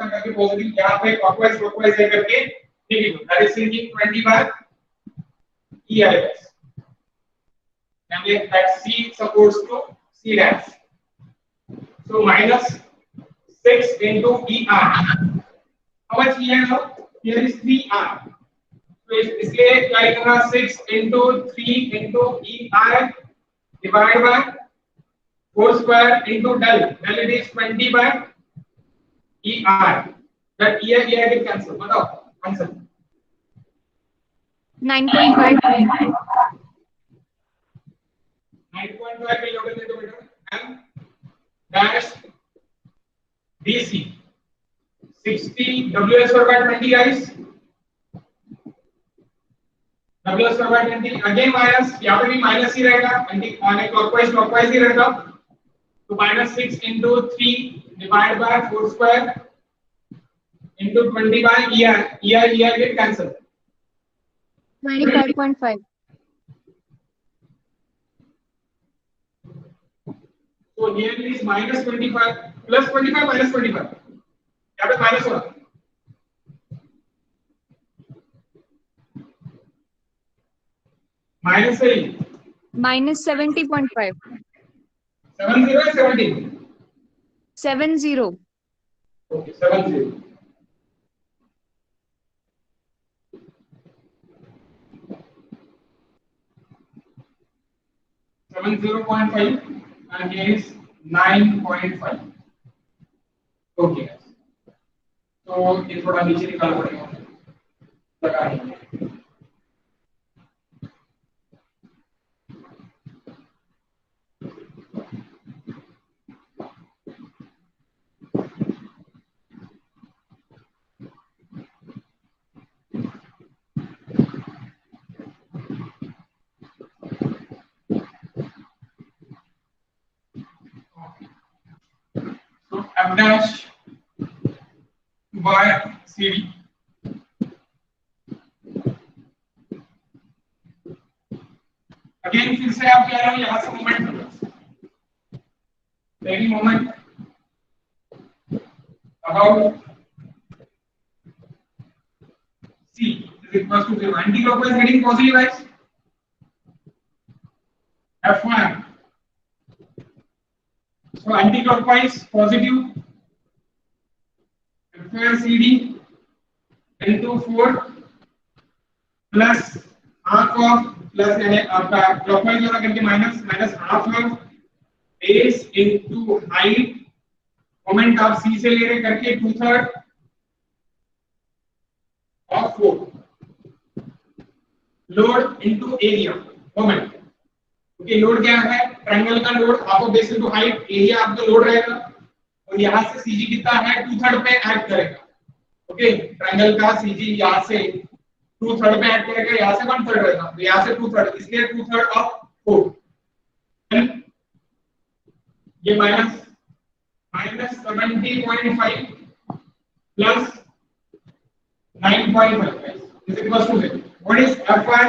करके पॉजिटिव, यहां पे क्लॉकवाइज है करके नेगेटिव. दैट इज सिंकिंग 20 बार ELS. And that C supports to C dash. So minus 6 into ER. How much ER now? Here is 3R. So इसलिए क्या लिखना? 6 into 3 into ER divided by 4 square into del. Del it is 20 by ER. That ER will cancel. बताओ answer. 9.5. 9.5 kilonewton M dash DC 60 WL square by 20 guys. WL square by 20 again minus, यहाँ पे भी minus ही रहेगा, anti clockwise ही रहेगा. तो -6 into 3 divided by 4 square into 20 by ER get cancel. 25.5. So here it is -25 plus 25 minus 25. यहाँ पे minus होगा. Minus से ही -70.5 70 है 70 70 okay 70 70.5 and here is 9.5 okay तो ये थोड़ा नीचे निकालना पड़ेगा लगा देंगे तो f dash by cd again फिर से आप कह रहे हो यहां से moment any moment about c is equals to 0 anti-clockwise heading positive guys f1 so anti-clockwise positive f1 cd into 4 plus half of plus यानी आपका clockwise वाला करके minus half of base into height moment आप c से ले रहे करके 2/3 of 4 load into area moment okay load क्या है ट्रायंगल का load half of base into height area आपका लोड रहेगा और यहां से cg कितना है 2/3 पे ऐड करेगा ओके ट्रायंगल का cg यहां से 2/3 पे ऐड करेगा यहां से 1/3 रहेगा तो यहां से 2/3 इसलिए 2/3 ऑफ 4 ये minus 70.5 plus 9.5 guys is equals to 0. What is f1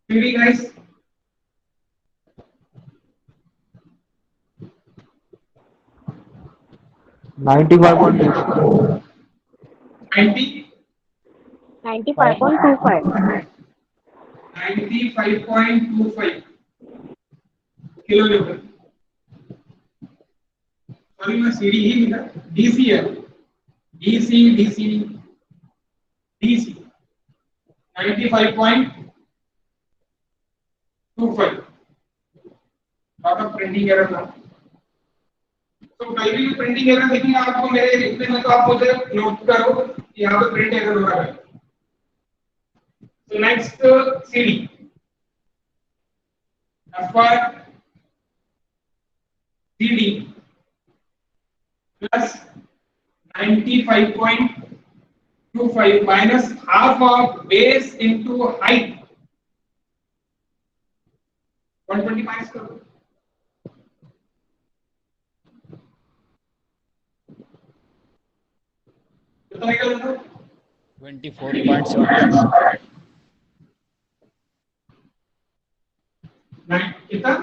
cd guys 95.2 90 95.25 95.25 kilonewton sorry मैं सीडी ही लिखा डीसी है डीसी 95.25 आपका प्रिंटिंग एरर था तो कहीं भी प्रिंटिंग एरर देखेंगे आपको मेरे लिखने में तो आप मुझे नोट करो कि यहाँ पे प्रिंट एरर हो रहा है तो next CD f1 cd plus 95.25 minus half of base into height 120 minus करो कितना निकलेगा 24.7 कितना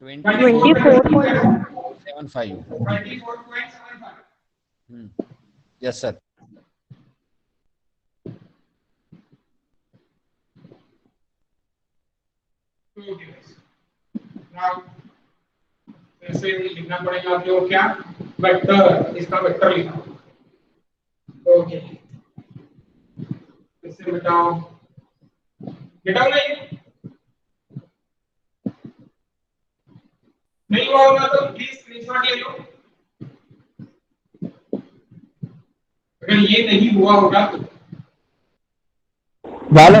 24.75 yes sir okay now ऐसे लिखना पड़ेगा आप लोग क्या वेक्टर इसका वेक्टर लिखा ओके इससे बताओ नहीं हुआ होगा तो प्लीज स्क्रीनशॉट ले लो अगर ये नहीं हुआ होगा तो वाला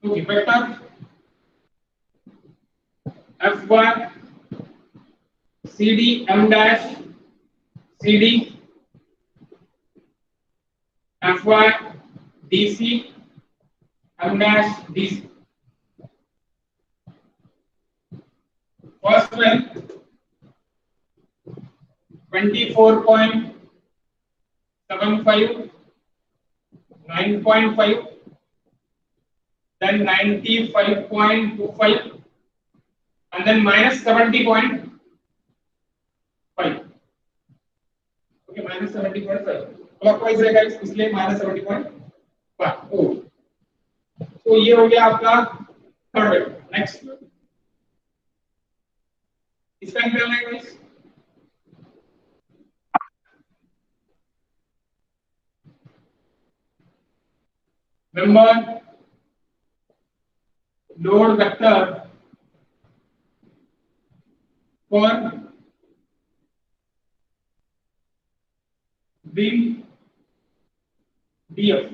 okay vector f1 cd m dash cd f1 dc m dash dc first one 24.75 9.5 then 95.25 and then minus 70.5. Okay, minus 70.5. Clockwise रहेगा इसलिए minus 70.5. ओ तो ये हो गया आपका थर्ड वेक्टर. नेक्स्ट इसका क्या है guys? Number load vector for beam DF.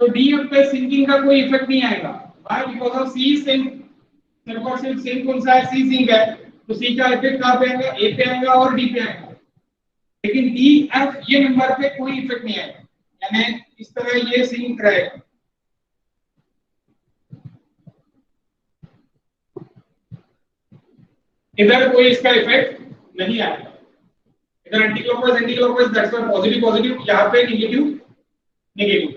तो DF पे सिंकिंग का कोई इफेक्ट नहीं आएगा. Why? Because of C sink. सिर्फ सिंक कौन सा है? C सिंक है. तो C का इफेक्ट कहाँ पे आएगा? A पे आएगा और D पे आएगा. लेकिन DF ये नंबर पे कोई इफेक्ट नहीं आएगा. यानी इस तरह ये सिंक रहेगा. इधर कोई इसका इफेक्ट नहीं आएगा. इधर anti clockwise that's why positive positive, यहां पे negative negative.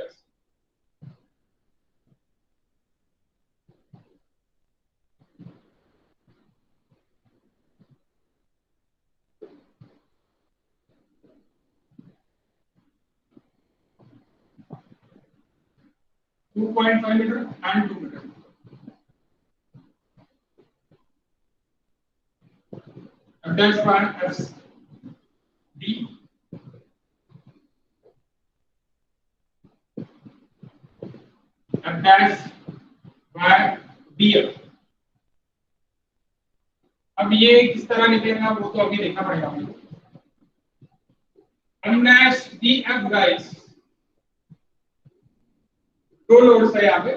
2.5 meter and 2 meter. And that's why as D and that's why DF. अब ये किस तरह निकलेगा वो तो अभी देखना पड़ेगा हमें. Unless DF guys दो लोड्स है यहाँ पे.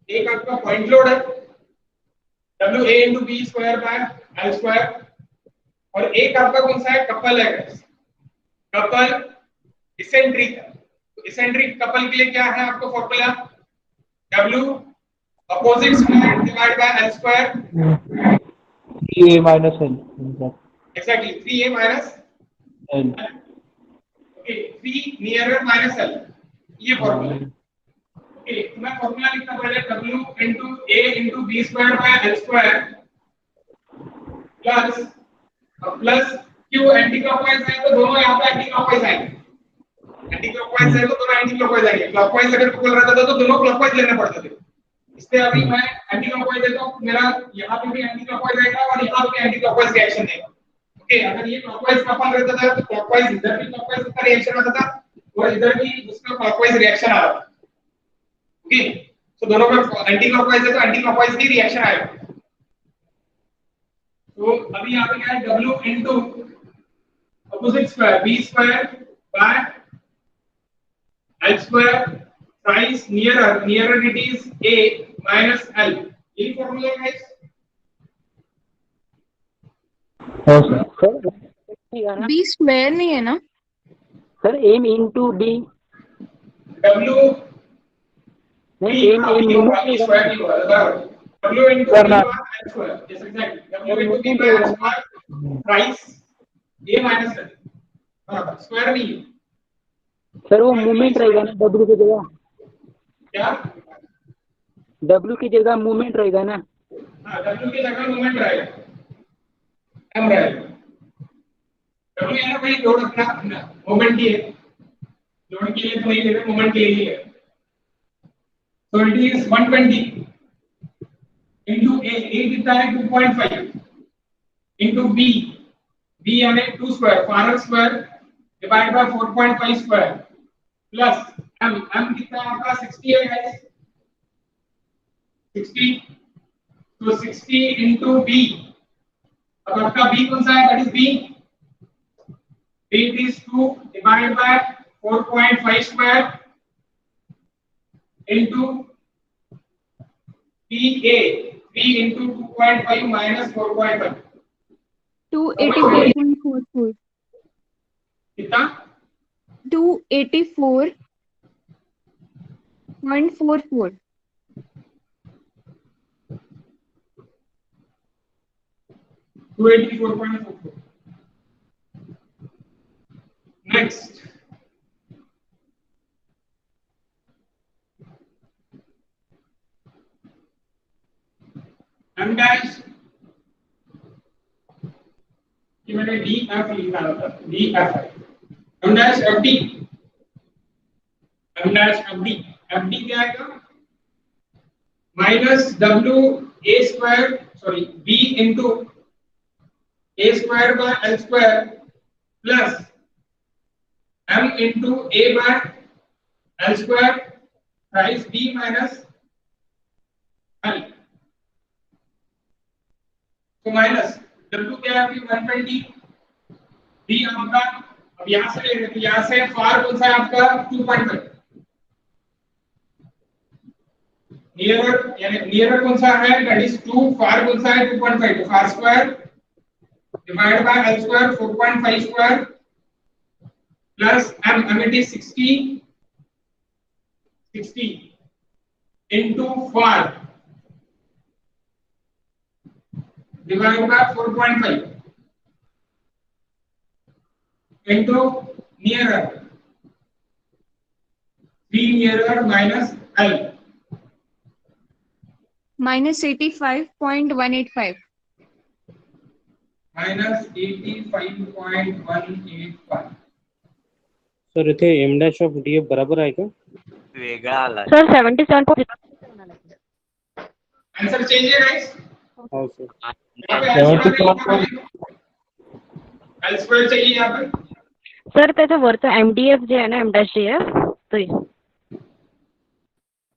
एक आपका पॉइंट लोड है WA into B square by L square और एक आपका कौन सा है? कपल है. कपल इसेंट्रिक है. तो इसेंट्रिक कपल के लिए क्या है आपको formula? W opposite square divided by L square 3A minus L. exactly 3A minus L. okay 3 nearer minus L ये फॉर्मूला है. ओके तो मैं फॉर्मूला लिखता पहले W into A into B square by L square plus Q anti clockwise है तो दोनों यहाँ पे एंटी क्लॉकवाइज आएंगे. एंटी क्लॉकवाइज है तो दोनों एंटी क्लॉकवाइज आएंगे. क्लॉकवाइज अगर बोल रहा था तो दोनों क्लॉकवाइज लेने पड़ते थे. इससे अभी मैं एंटी क्लॉकवाइज देता हूँ, मेरा यहाँ पे भी एंटी क्लॉकवाइज आएगा और यहाँ पे एंटी क्लॉकवाइज रिएक्शन देगा. ओके अगर ये क्लॉकवाइज कपल रहता था तो क्लॉकवाइज इधर भी क्लॉकवाइज का रिएक्शन आता था और इधर भी उसका क्लॉकवाइज रिएक्शन आ रहा था. ओके तो दोनों में एंटी क्लॉकवाइज है तो एंटी क्लॉकवाइज ही रिएक्शन आएगा. तो अभी यहाँ पे क्या है? W into opposite square B square by L square thrice nearer it is A minus L. ये फॉर्मूला है गाइस. हाँ सर. B स्क्वायर नहीं है ना sir M into D. W नहीं M स्क्वायर नहीं होगा बराबर. W into B by L square. Yes exactly. W into B by L square thrice A minus L. बराबर स्क्वायर नहीं है. सर वो मूवमेंट रहेगा ना W की जगह. क्या? W की जगह मूवमेंट रहेगा ना. हाँ W की जगह मूवमेंट रहेगा. M रहेगा. W है ना भाई लोड अपना मूवमेंट ही है. लोड के लिए तो नहीं ले रहे, मूवमेंट के लिए ही है. So it is 120 into A कितना है? 2.5 into B यानी 2 square farad square divided by 4.5 square plus M कितना है आपका? 60 है गाइस. 60 तो 60 into B. अब आपका B कौन सा है? That is B. B is 2 divided by 4.5 square into PA 3 into 2.5 minus 4.5 284.44 कितना? 284.44 284.44. Next m dash कि मैंने डी एफ लिखा था, डी एफ है m dash f d, m dash f d क्या आएगा minus w a square sorry b into a square by l square plus m into a by l square raise b minus l। तो minus w क्या है अभी 120, b आपका अब यहां से ले रहे तो यहां से फार कौन सा है आपका 2.5, नियरर यानी नियरर कौन सा है दैट इज 2, फार कौन सा है 2.5, तो far square divide by l square 4.5 square plus m it is 60 into far divided by 4.5 into nearer 3 nearer minus L minus 85.185 minus 85.185। Sir इथे m dash of df बराबर आहे का? वेगळा आला सर 77.0 आंसर चेंज है गाइस, हो sir. L square चाहिए यहाँ पे सर त्याच्या वरचं MDF जे आहे ना M-DF तो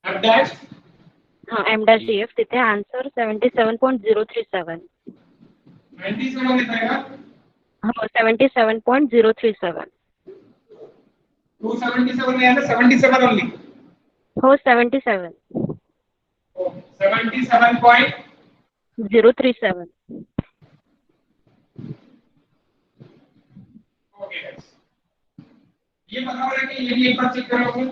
F dash हां M-DF तिथे आन्सर 77.037 97 लिखा है ना, हो 77.037 277 नहीं आता 77 ओनली, हो 77 77.037। 037 ओके गाइस ये बराबर है कि ये भी एक बार चेक करोगे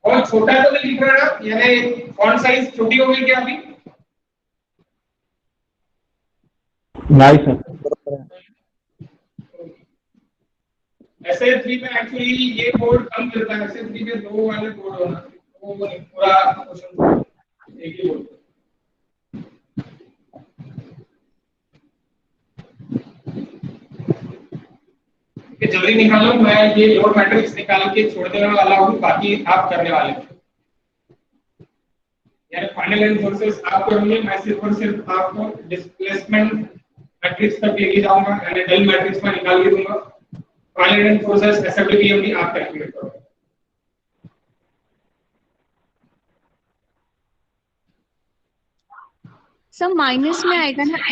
और छोटा तो नहीं लिख रहा ना, यानी फॉन्ट साइज छोटी हो गई क्या अभी? नहीं सर SA3 में एक्चुअली ये कोड कम मिलता है, SA3 में दो वाले कोड होना वो पूरा क्वेश्चन एक ही बोल कि जल्दी निकालो, मैं ये लोड मैट्रिक्स निकाल के छोड़ देने वाला हूँ, बाकी आप करने वाले हैं यानी फाइनल एंड फोर्सेस आप करोगे, मैं सिर्फ और सिर्फ आपको डिस्प्लेसमेंट मैट्रिक्स तक लेके जाऊंगा यानी डेल मैट्रिक्स में निकाल के दूंगा, फाइनल एंड फोर्सेस एसएफडी भी आप कैलकुलेट करोगे। सब माइनस में आएगा ना ma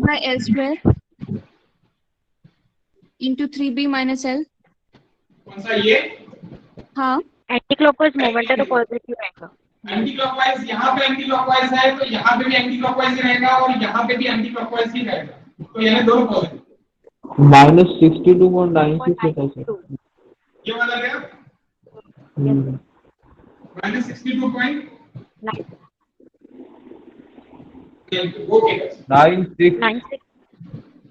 by l square into 3b minus l। कौन सा ये हाँ एंटी क्लॉकवाइज मोमेंट है तो पॉजिटिव रहेगा। एंटी क्लॉकवाइज, यहाँ पे एंटी क्लॉकवाइज है तो यहाँ पे भी एंटी क्लॉकवाइज ही रहेगा और यहाँ पे भी एंटी क्लॉकवाइज ही रहेगा, तो यानी दोनों पॉजिटिव। -62.96 होता है सर। ये वाला क्या -62.9 okay 96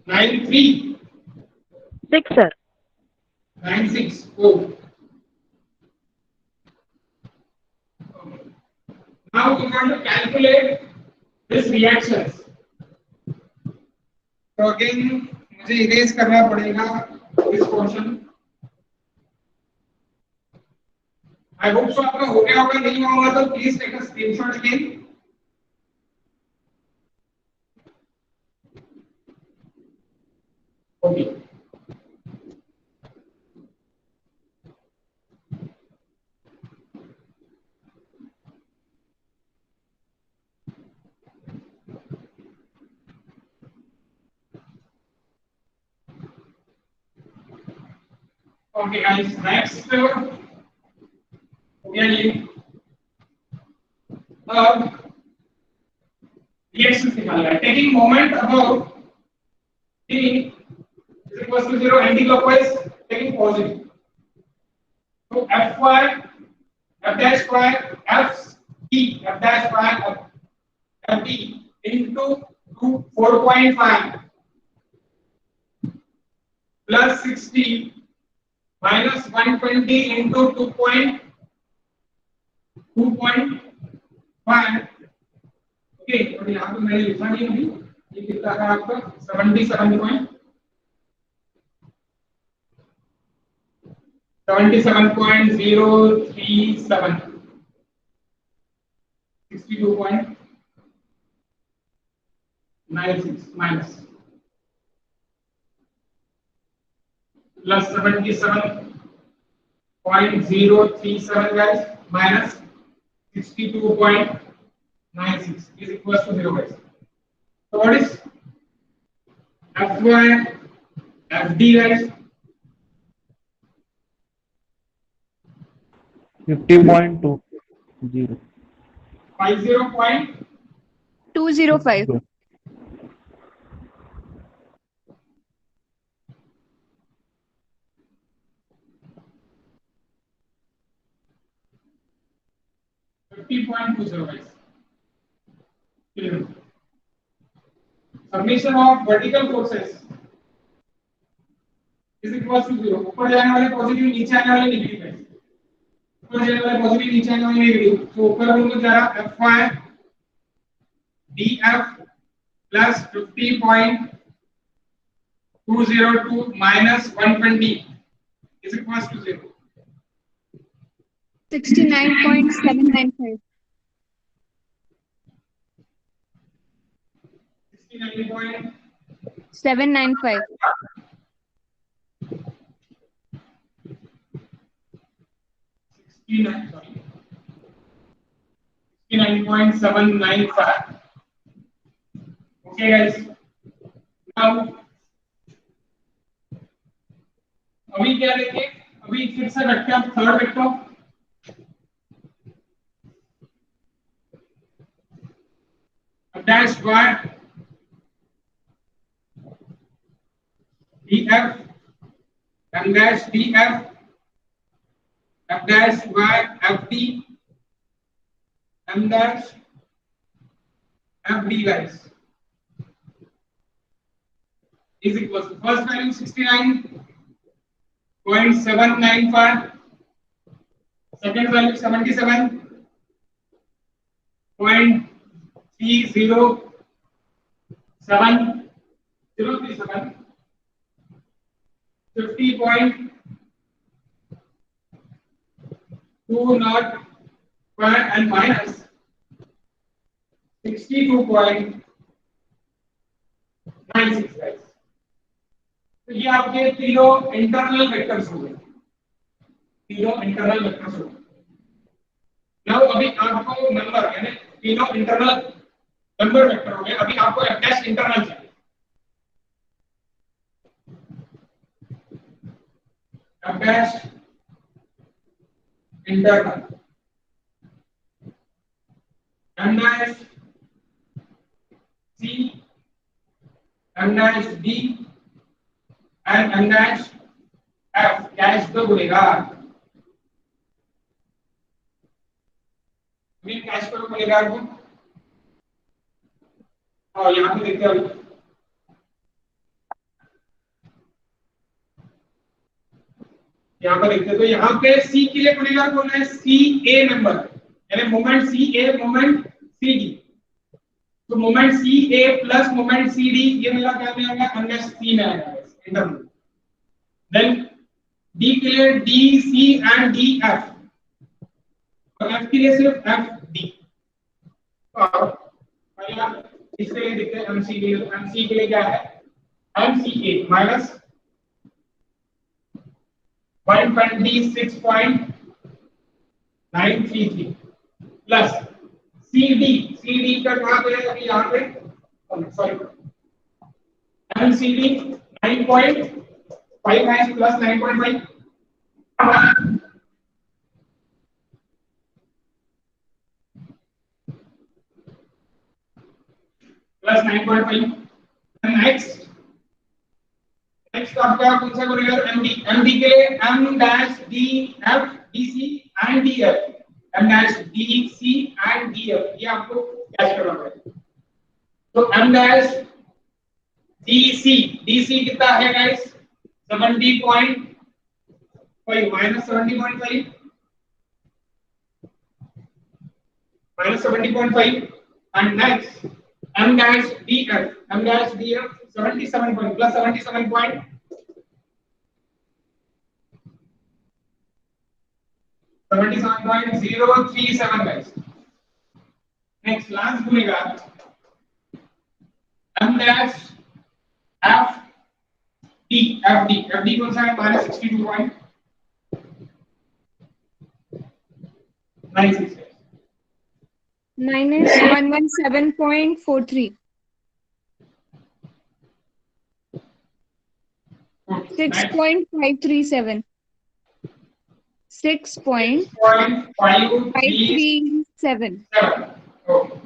93 6 sir 96 oh now we want to calculate this reactions, तो अगेन मुझे इरेज करना पड़ेगा इस पोर्शन। आई होप सो आपका हो गया होगा, नहीं हुआ होगा तो please take a screenshot again. Okay okay guys next हो गया ये अब रिएक्शंस निकालना है। Taking moment about t is equals to 0 anti clockwise taking positive, तो fy f dash y f t f dash y f t into 4.5 plus 60 minus 120 into 2.5 okay. और यहाँ पे मैंने लिखा नहीं अभी, ये कितना है आपका 77.037 62.96 minus plus 77.037 guys minus 62.96 is equals to 0 guys. So what is FY FD guys? 50.20. 205. Summation of vertical forces is equals to 0. ऊपर जाने वाले पॉजिटिव, नीचे आने वाले नेगेटिव है। ऊपर जाने वाले पॉजिटिव, नीचे आने वाले नेगेटिव। तो ऊपर हम लोग जा रहा Fy dF plus 50.202 minus 120 is equals to 0. 69.795. 795. 69.795. Okay guys, now अभी क्या देखें, अभी फिर से vector, third vector dash y df m dash df f dash y fd m dash fd guys is equals to first value 69.795, second value 77.3037, 50.205 and minus 62.96 guys. तो ये आपके तीनों इंटरनल वेक्टर्स हो गए, तीनों इंटरनल वेक्टर्स हो गए। Now अभी आपको नंबर यानी तीनों इंटरनल नंबर वेक्टर हो गए, अभी आपको f डैश इंटरनल चाहिए। f dash internal m dash c m dash d and m dash f cash तो बोलेगा, अभी कैश तो बोलेगा आपको। और यहाँ पे देखते हैं अभी यहाँ पर देखते हैं, तो यहाँ पे सी के लिए बोलेगा कौन है, सी ए नंबर यानी moment C A moment C D. तो moment C A plus moment C D ये मेरा क्या में आएगा, अंडर सी में आएगा इंटरनल। देन डी के लिए D C and D F, और एफ के लिए सिर्फ एफ डी। और पहला इसके लिए देखते हैं एमसी के लिए, एमसी के लिए क्या है, MC A minus 126.933 plus CD, CD का कहां पे है अभी यहां पे, sorry MCD 9.59 plus 9.5 plus 9.5। Next आपका कौन सा बोलेगा, एमडी, एमडी के लिए M dash D F D C and D F, M dash D C and D F, ये आपको कैच करना पड़ेगा। तो एम डैश डी सी कितना है guys, 70.0 5 minus 70.5 minus 70.5 and next m dash df 77 point plus 77 point 77.037 guys. Next last bhulega m dash f d fd कौन सा है minus 62.96 minus 117.43. 6.537. 6.537. ओके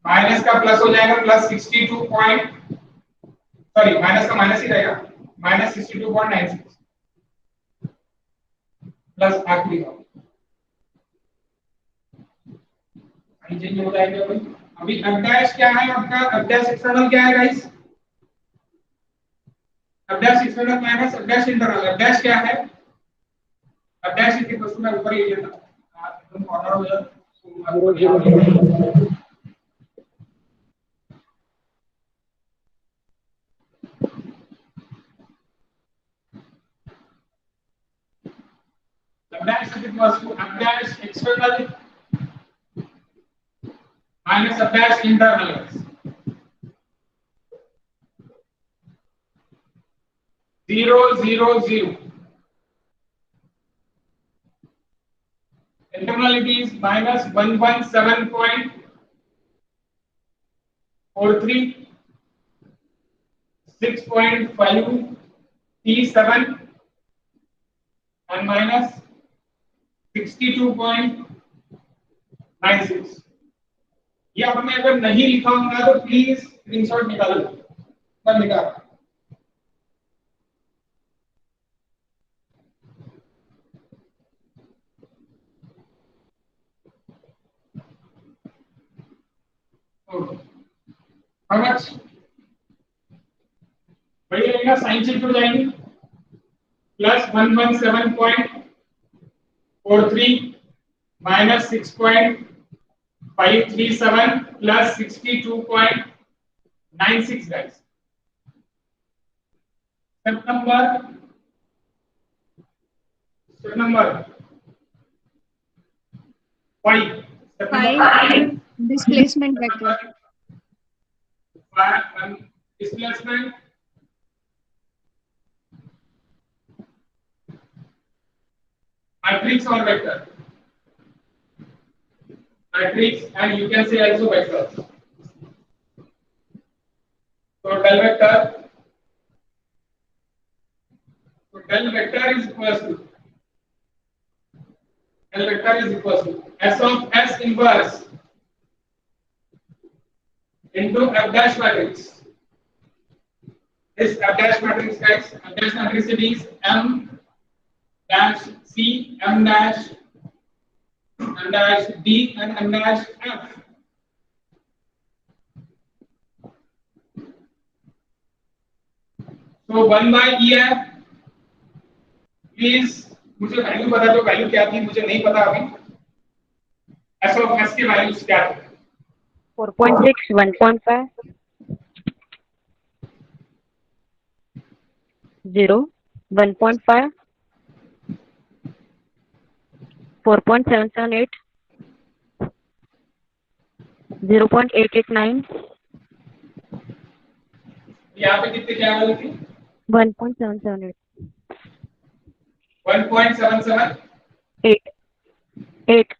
माइनस का प्लस हो जाएगा प्लस 62 पॉइंट सॉरी माइनस का minus ही रहेगा माइनस 62.96 प्लस आखिरी का चेंज हो जाएगा भाई अभी f डैश क्या है आपका f डैश एक्सटर्नल क्या है guys f dash external minus f dash internal f dash क्या है f डैश के क्वेश्चन में ऊपर ये था एकदम कॉर्नर हो जाए f dash is equals to f dash external minus f dash internal. Zero zero zero. Internal is minus 117.43 6.537 and minus 62.96 ये अब मैं अगर नहीं लिखा होगा तो प्लीज स्क्रीनशॉट निकालो मैं निकाल हाउ मच बढ़िया रहेगा साइन चेंज हो जाएंगे plus 117.43 minus 6.537 plus 62.96 guys. Step number 5. Step number 5. Displacement vector. Displacement matrix or vector. Matrix and you can say also vector. So del vector is equals to S of S inverse into F dash matrix. This F dash matrix guys, F dash matrix is M dash C, M dash D and M dash F. So 1 by E है please मुझे value बता दो value क्या थी मुझे नहीं पता अभी S of S की वैल्यूज क्या थी 4.6 1.5 0 1.5 4.778 0.889 यहाँ पे कितने क्या वैल्यू थी 1.778 1.77 8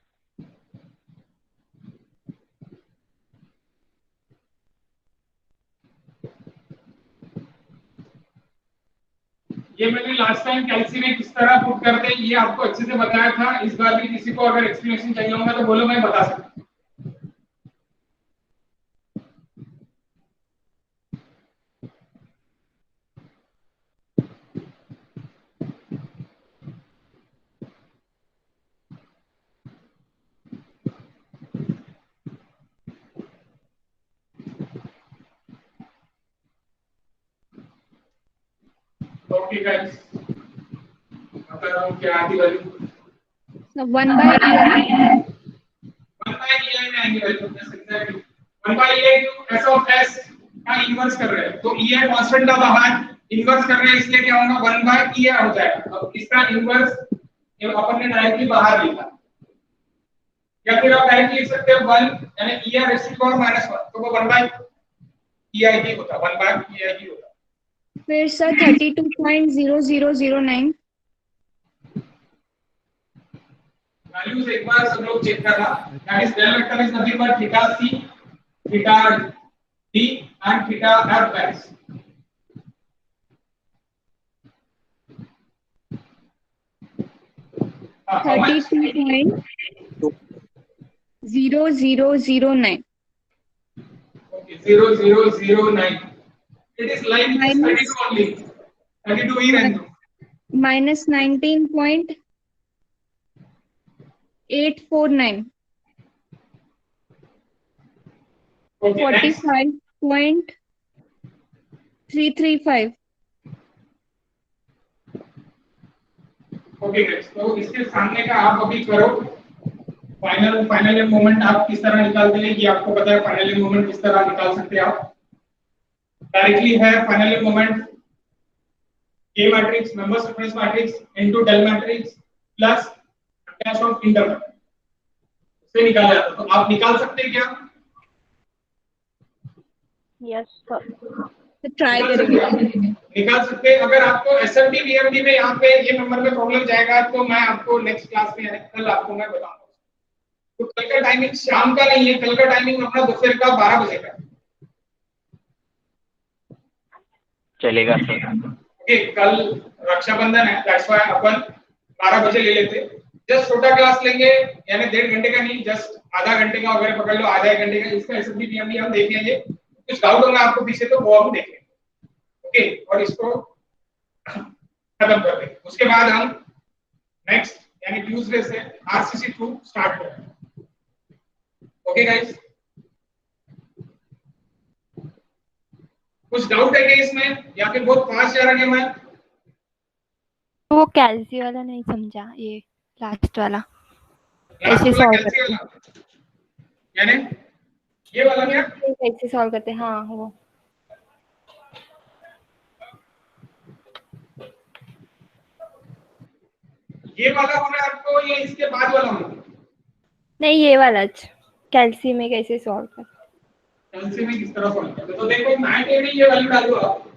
ये मैंने लास्ट टाइम कैलसी में किस तरह पुट करते हैं ये आपको अच्छे से बताया था इस बार भी किसी को अगर एक्सप्लेनेशन चाहिए होगा तो बोलो मैं बता सकता हूं Okay guys, बता रहा हूँ क्या आती value, 1 by EI 1 by EI में आएंगे value, exactly 1 by EI to S of S का इन्वर्स कर रहे हैं, तो EI कांस्टेंट का बाहर इन्वर्स कर रहे हैं, इसलिए क्या होगा 1 by EI हो जाएगा। अब इसका इन्वर्स ये अपन ने डायरेक्टली बाहर लिखा, या फिर आप डायरेक्टली लिख सकते हो 1 यानी EI रेज़ टू पावर -1, तो वो 1 by EI ही होता, 1 by EI ही होता। फिर सर 32.0009 वैल्यूज एक बार सब लोग चेक करना, that is del vector is nothing but theta c, theta d and theta f x। how much? 32.0009 Okay, 0009, it is like this, 32 only, 32 ही रहने दो, minus 19.849 okay next 45.335 okay guys, तो इसके सामने का आप अभी करो फाइनल मोमेंट आप किस तरह निकालते हैं, ये आपको पता है फाइनल मोमेंट किस तरह निकाल सकते हैं आप डायरेक्टली है। Final moment A matrix number sequence matrix into del matrix plus dash of interval से निकाला जाता है, तो आप निकाल सकते हैं क्या? Yes sir. तो ट्राई करेंगे। निकाल सकते हैं। अगर आपको एसएमटी बीएमडी में यहाँ पे ये नंबर में प्रॉब्लम जाएगा तो मैं आपको नेक्स्ट क्लास में कल आपको मैं बताऊंगा। तो कल का टाइमिंग शाम का नहीं है, कल का टाइमिंग अपना दोपहर का 12 बजे का चलेगा सर। ओके, कल रक्षाबंधन है, दैट्स व्हाई अपन 12 बजे ले लेते। जस्ट छोटा क्लास लेंगे, यानी 1.5 घंटे का नहीं, जस्ट आधा घंटे का अगर पकड़ लो, आधा 1 घंटे का इसका एसएमटी बीएमडी हम देख लेंगे। कुछ डाउट होगा आपको पीछे तो वो हम देख लेंगे। ओके, और इसको खत्म कर देंगे। उसके बाद हम नेक्स्ट यानी ट्यूसडे से आरसीसी 2 स्टार्ट करेंगे। ओके गाइस, कुछ डाउट है क्या इसमें या फिर बहुत फास्ट जा रहा है मैं? वो कैल्सी वाला नहीं समझा, ये लास्ट वाला ऐसे सॉल्व करते हैं। यानी ये वाला क्या कैसे सॉल्व करते हैं? हाँ वो ये वाला होना आपको, ये इसके बाद वाला होना? नहीं, ये वाला कैल्सी में कैसे सॉल्व करते हैं? कैल्सी में किस तरह सॉल्व करते हैं? तो देखो मैट में ये वैल्यू डालो आप,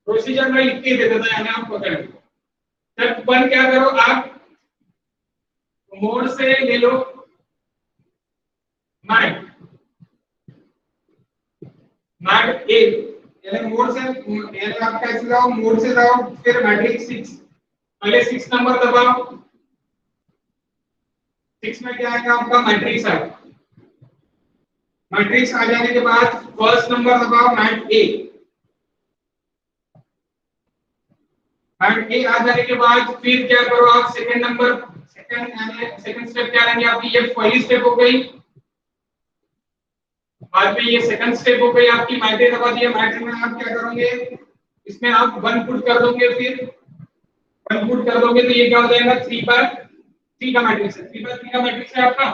प्रोसीजर में लिख के दे देता है, यानी आप पकड़ लो। स्टेप 1 क्या करो, आप मोड से ले लो मैट ए, यानी मोड से, यानी आप कैसे जाओ, मोड से जाओ, फिर मैट्रिक्स 6, पहले 6 नंबर दबाओ। 6 में क्या आएगा आपका मैट्रिक्स आएगा। मैट्रिक्स आ जाने के बाद फर्स्ट नंबर दबाओ मैट ए। मैट ए आ जाने के बाद फिर क्या करो आप, सेकंड नंबर, सेकंड स्टेप क्या रहेंगे आपकी, ये पहली स्टेप हो गई, बाद में ये सेकंड स्टेप हो गई आपकी, मैट ए दबा दिया। मैट में आप क्या करोगे, इसमें आप 1 पुट कर दोगे, फिर 1 पुट कर दोगे तो ये क्या हो जाएगा, 3/3 का मैट्रिक्स है, 3/3 का मैट्रिक्स है आपका।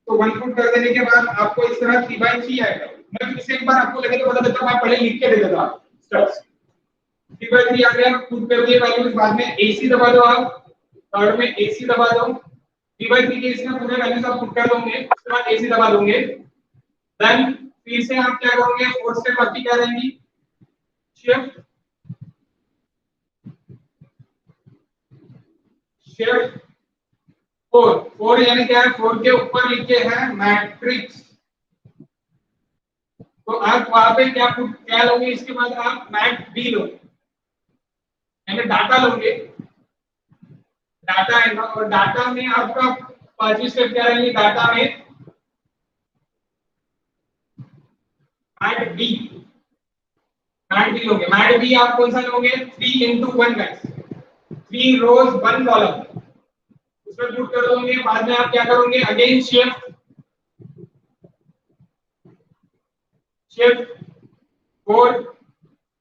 तो 1 पुट कर देने के बाद आपको इस तरह 3/3 आएगा। मैं फिर से एक बार आपको लगे तो बता देता हूं, मैं पहले लिख के दे देता हूं स्टेप्स। 3/3 आ गया, पुट कर दिए वैल्यूज, बाद में AC दबा दो आप, थर्ड में AC दबा दो, 3/3 के इसमें पूरे वैल्यूज आप पुट कर दोगे, उसके बाद AC दबा दोगे। देन फिर से आप क्या करोगे, फोर्थ स्टेप आपकी क्या रहेगी, शिफ्ट 4 यानी क्या है, 4 के ऊपर लिखे है मैट्रिक्स, तो आप वहां पे क्या लोगे, इसके बाद आप मैट बी लोगे, यानी डाटा लोगे, डाटा है ना, और डाटा में आपका पांचवी स्टेप क्या रहेगी, डाटा में मैट बी लोगे। मैट बी आप कौन सा लोगे, 3/1 गाइस, 3 रोज 1 कॉलम, उसमें पुट कर दोगे। बाद में आप क्या करोगे, अगेन शिफ्ट 4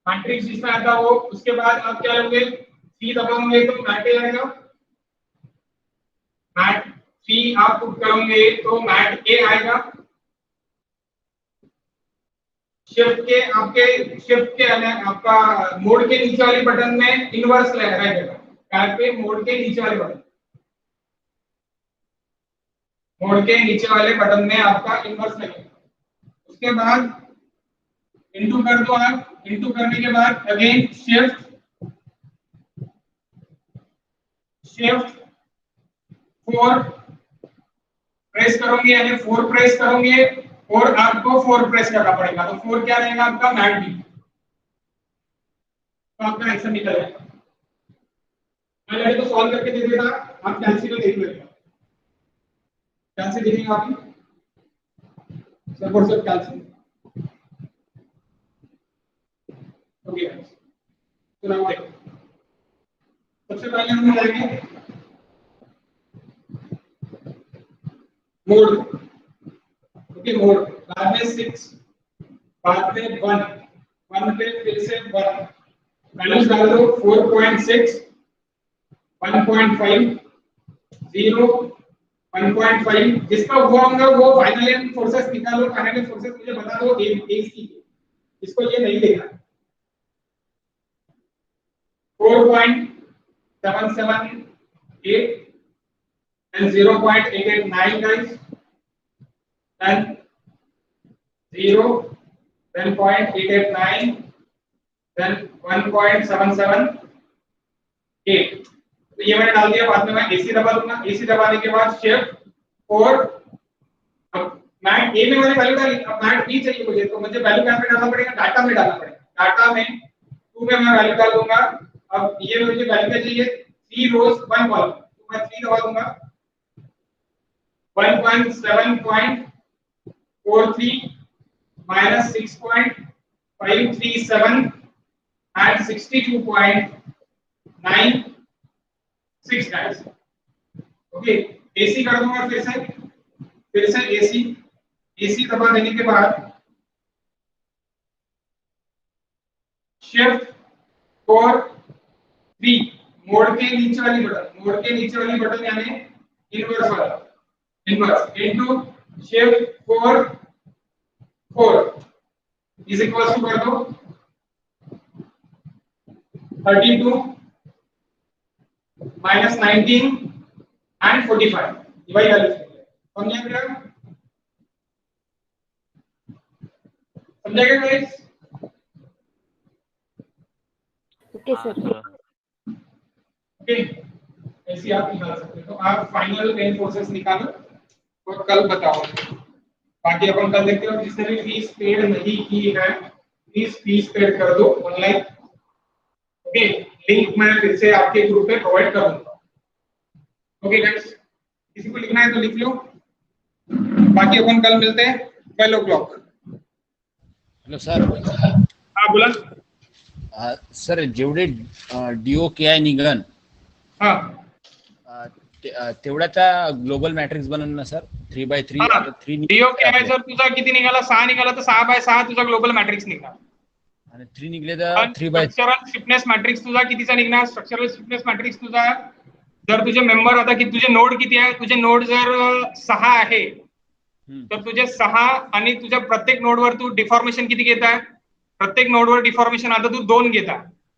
मैट्रिक्स जिसमें आता हो, उसके बाद आप क्या लोगे, C दबाओगे तो मैट ए आएगा, मैट C आप पुट करोगे तो मैट ए आएगा। शिफ्ट के आपका मोड के नीचे वाली बटन में इनवर्स रहेगा, टैब पे मोड के नीचे वाले बटन, मोड के नीचे वाले बटन में आपका इनवर्स लगेगा। उसके बाद इनटू कर दो आप, इनटू करने के बाद अगेन शिफ्ट 4 प्रेस करोगे, यानी 4 प्रेस करोगे और आपको 4 प्रेस करना पड़ेगा, तो 4 क्या रहेगा आपका मैट बी, तो आपका आंसर निकल जाएगा। मैं लगे तो सॉल्व करके दे देता, आप कैंसिल को देख लेगा, कैंसिल देखेंगे आप sir for sir cancel. Okay तो नाउ देखो, सबसे पहले हम जाएंगे मोड, ओके मोड, बाद में 6, बाद में 1 पे फिर से 1, वैल्यूज डाल दो 4.6, 1.5, 0, 1.5, जिसका हुआ होगा वो फाइनल फोर्सेस निकालो, फाइनल फोर्सेस मुझे बता दो AC, इसको ये नहीं देखना। 4.778 and 0.889 guys, then 0, then 0.889, then 1.778, तो ये मैंने डाल दिया। बाद में मैं AC दबा दूंगा, AC दबाने के बाद शिफ्ट 4, अब मैट ए में मैंने वैल्यू डाली, अब मैट बी चाहिए मुझे, तो मुझे वैल्यू कहां पे डालना पड़ेगा, डाटा में डालना पड़ेगा। डाटा में 2 में मैं वैल्यू डाल दूंगा, अब ये मुझे वैल्यू क्या चाहिए, 3 रोज 1 कॉलम, तो मैं 3 दबा दूंगा, 1.7.43 minus 6.537 and 62.96 guys, okay. AC कर दूंगा फिर से AC दबा देने के बाद शिफ्ट 4 3 मोड के नीचे वाली बटन यानी इनवर्स वाला, inverse into shift 4 is equal to कर दो 32 minus 19 and 45, वही वैल्यू समझे क्या, समझेगा गाइस? Okay sir. ओके, ऐसे आप निकाल सकते हो। तो आप फाइनल मेन फोर्सेस निकालो और कल बताओ, बाकी अपन कल देखते हैं। जिसने भी फीस पेड नहीं की है प्लीज फीस पेड कर दो ऑनलाइन, ओके। लिंक मैं फिर से आपके ग्रुप पे प्रोवाइड कर दूंगा, ओके गाइस। किसी को लिखना है तो लिख लो, बाकी अपन कल मिलते हैं 12 o'clock। हॅलो सर, हाँ बोला सर जेवढे DOKI निघन हाँ तेवढ्याचा ग्लोबल मॅट्रिक्स बनन ना सर, 3x3 हाँ, 3 DOKI जर तुझा किती निघाला, 6 निघाला तर 6x6 तुझा ग्लोबल मॅट्रिक्स निघणार, आणि 3 निघले तर 3x स्ट्रक्चरल स्टिफनेस मॅट्रिक्स तुझा कितीचा निघणार, स्ट्रक्चरल स्टिफनेस मॅट्रिक्स तुझा जर तुझे मेंबर आता की तुझे नोड किती आहे, तुझे नोड जर 6 आहे तर तुझे 6 आणि तुझ्या प्रत्येक नोडवर तू डिफॉर्मेशन किती घेताय, प्रत्येक नोडवर डिफॉर्मेशन आता तू 2 घेता,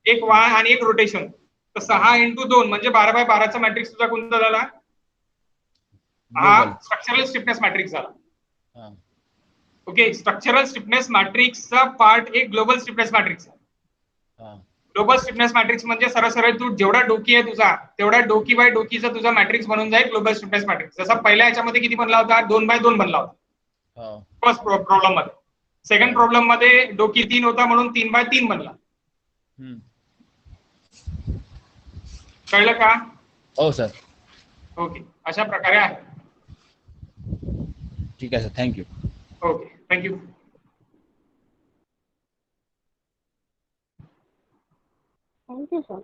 एक वाय आणि एक रोटेशन, तर 6 × 2 म्हणजे 12x12 चा मॅट्रिक्स तुझा कोणता झाला, हा स्ट्रक्चरल स्टिफनेस मॅट्रिक्स झाला, ओके। स्ट्रक्चरल स्टिफनेस मॅट्रिक्सचा पार्ट एक ग्लोबल स्टिफनेस मॅट्रिक्स आहे। ग्लोबल स्टिफनेस मॅट्रिक्स म्हणजे सरळ तू जेवढा डोकी आहे तुझा तेवढा डोकी बाय डोकीचा तुझा मॅट्रिक्स बनून जाईल ग्लोबल स्टिफनेस मॅट्रिक्स। जसा पहिल्या याच्यामध्ये किती बनला होता, 2x2 बनला होता फर्स्ट प्रॉब्लेम मध्ये, सेकंड प्रॉब्लेम मध्ये डोकी 3 होता म्हणून 3x3 बनला, कळलं का? हो सर, ओके, अशा प्रकारे आहे। ठीक आहे sir, thank you. Okay, thank you. Thank you sir.